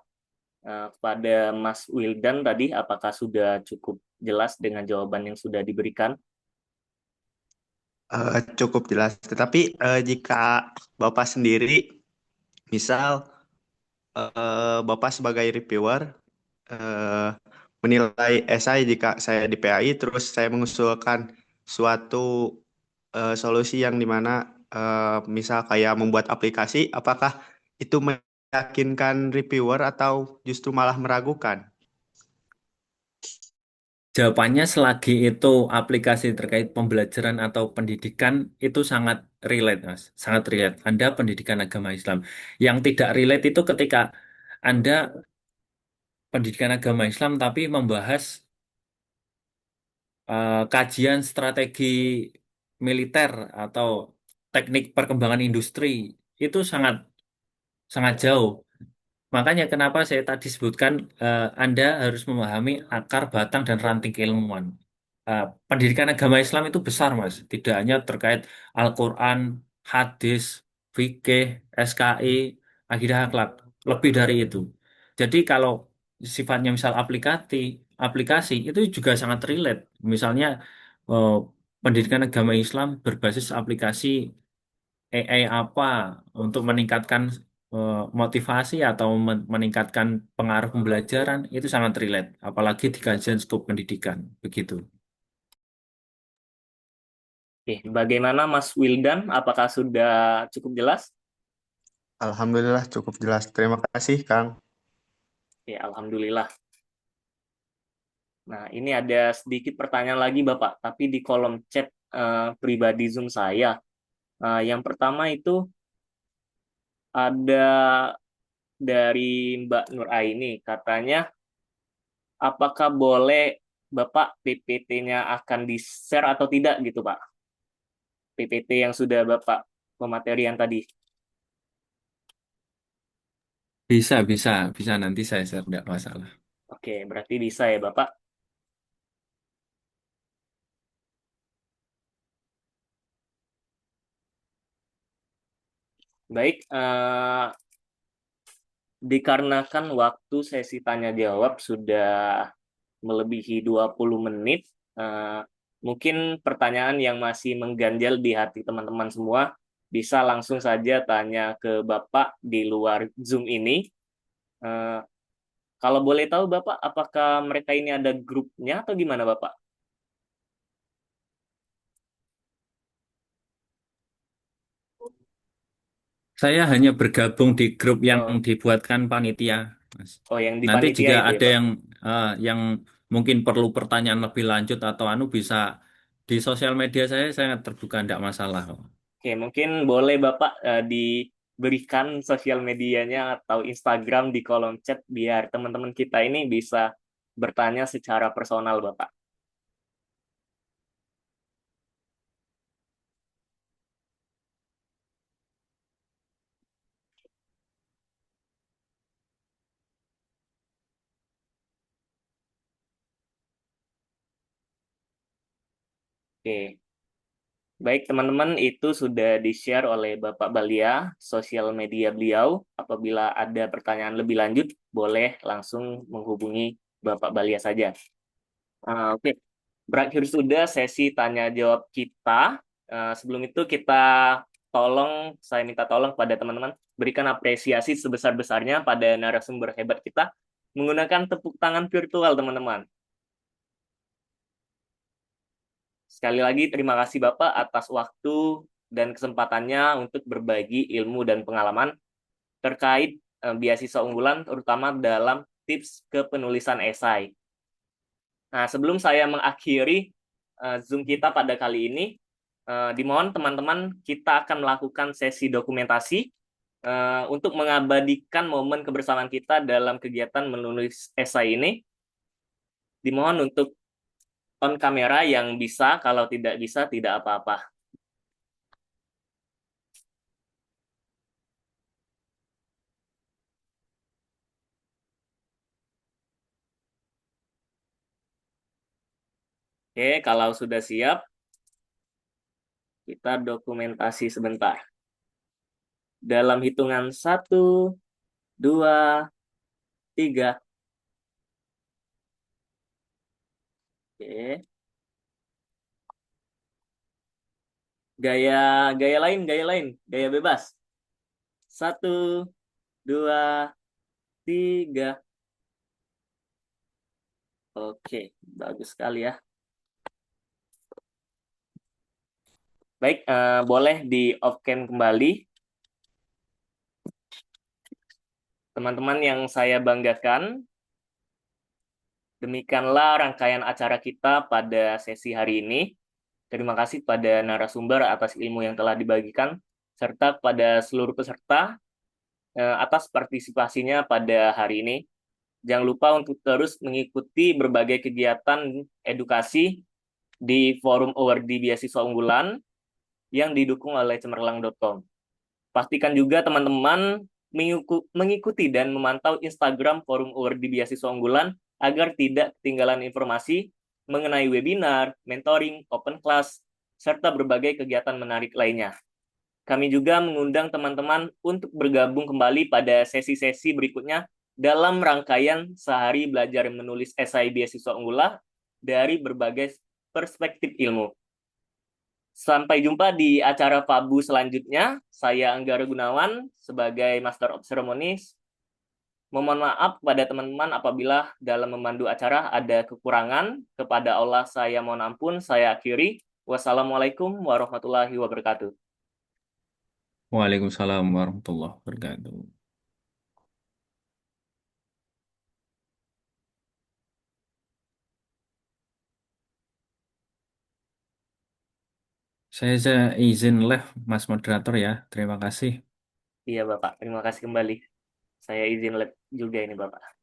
Kepada Mas Wildan tadi, apakah sudah cukup jelas dengan jawaban yang sudah diberikan? Cukup jelas. Tetapi jika Bapak sendiri, misal Bapak sebagai reviewer eh, menilai esai jika saya di PAI, terus saya mengusulkan suatu solusi yang dimana misal kayak membuat aplikasi, apakah itu meyakinkan reviewer atau justru malah meragukan? Jawabannya selagi itu aplikasi terkait pembelajaran atau pendidikan itu sangat relate, Mas. Sangat relate. Anda pendidikan agama Islam. Yang tidak relate itu ketika Anda pendidikan agama Islam tapi membahas kajian strategi militer atau teknik perkembangan industri itu sangat sangat jauh. Makanya kenapa saya tadi sebutkan Anda harus memahami akar, batang, dan ranting keilmuan. Pendidikan agama Islam itu besar, Mas. Tidak hanya terkait Al-Quran, hadis, fikih, SKI, akidah akhlak. Lebih dari itu. Jadi kalau sifatnya misal aplikasi itu juga sangat relate. Misalnya eh, pendidikan agama Islam berbasis aplikasi AI apa untuk meningkatkan motivasi atau meningkatkan pengaruh pembelajaran itu sangat relate, apalagi di kajian skop pendidikan begitu. Oke, bagaimana Mas Wildan? Apakah sudah cukup jelas? Alhamdulillah cukup jelas. Terima kasih, Kang. Oke, alhamdulillah. Nah, ini ada sedikit pertanyaan lagi, Bapak, tapi di kolom chat pribadi Zoom saya. Yang pertama itu ada dari Mbak Nur Aini, katanya, apakah boleh Bapak PPT-nya akan di-share atau tidak gitu, Pak? PPT yang sudah Bapak pematerian tadi. Bisa nanti saya share, tidak masalah. Oke, berarti bisa ya, Bapak. Baik, dikarenakan waktu sesi tanya jawab sudah melebihi 20 menit, mungkin pertanyaan yang masih mengganjal di hati teman-teman semua bisa langsung saja tanya ke Bapak di luar Zoom ini. Eh, Kalau boleh tahu Bapak, apakah mereka ini ada grupnya atau gimana Bapak? Saya hanya bergabung di grup yang Oh, dibuatkan panitia, Mas. oh yang di Nanti panitia jika itu ya ada Pak? yang mungkin perlu pertanyaan lebih lanjut atau bisa di sosial media saya sangat terbuka, tidak masalah. Oke, mungkin boleh Bapak diberikan sosial medianya atau Instagram di kolom chat biar teman-teman kita ini bisa bertanya secara personal Bapak. Oke. Baik, teman-teman, itu sudah di-share oleh Bapak Balia, sosial media beliau. Apabila ada pertanyaan lebih lanjut, boleh langsung menghubungi Bapak Balia saja. Oke, berakhir sudah sesi tanya jawab kita. Sebelum itu saya minta tolong pada teman-teman berikan apresiasi sebesar-besarnya pada narasumber hebat kita menggunakan tepuk tangan virtual, teman-teman. Sekali lagi terima kasih Bapak atas waktu dan kesempatannya untuk berbagi ilmu dan pengalaman terkait beasiswa unggulan, terutama dalam tips kepenulisan esai. Nah, sebelum saya mengakhiri Zoom kita pada kali ini, dimohon teman-teman kita akan melakukan sesi dokumentasi untuk mengabadikan momen kebersamaan kita dalam kegiatan menulis esai ini. Dimohon untuk on kamera yang bisa, kalau tidak bisa tidak apa-apa. Oke, kalau sudah siap, kita dokumentasi sebentar. Dalam hitungan 1, 2, 3. Oke. Gaya gaya lain, gaya bebas. 1, 2, 3. Oke, bagus sekali ya. Baik, boleh di off-cam kembali. Teman-teman yang saya banggakan, demikianlah rangkaian acara kita pada sesi hari ini. Terima kasih pada narasumber atas ilmu yang telah dibagikan, serta pada seluruh peserta atas partisipasinya pada hari ini. Jangan lupa untuk terus mengikuti berbagai kegiatan edukasi di forum awardee beasiswa unggulan yang didukung oleh cemerlang.com. Pastikan juga teman-teman mengikuti dan memantau Instagram forum awardee beasiswa unggulan agar tidak ketinggalan informasi mengenai webinar, mentoring, open class, serta berbagai kegiatan menarik lainnya. Kami juga mengundang teman-teman untuk bergabung kembali pada sesi-sesi berikutnya dalam rangkaian sehari belajar menulis esai beasiswa unggulan dari berbagai perspektif ilmu. Sampai jumpa di acara Fabu selanjutnya. Saya Anggara Gunawan sebagai Master of Ceremonies. Memohon maaf kepada teman-teman apabila dalam memandu acara ada kekurangan. Kepada Allah saya mohon ampun, saya akhiri. Wassalamualaikum warahmatullahi wabarakatuh. Waalaikumsalam warahmatullahi wabarakatuh. Saya izin live, Mas Moderator ya. Terima kasih. Iya Bapak, terima kasih kembali. Saya izin live juga ini Bapak.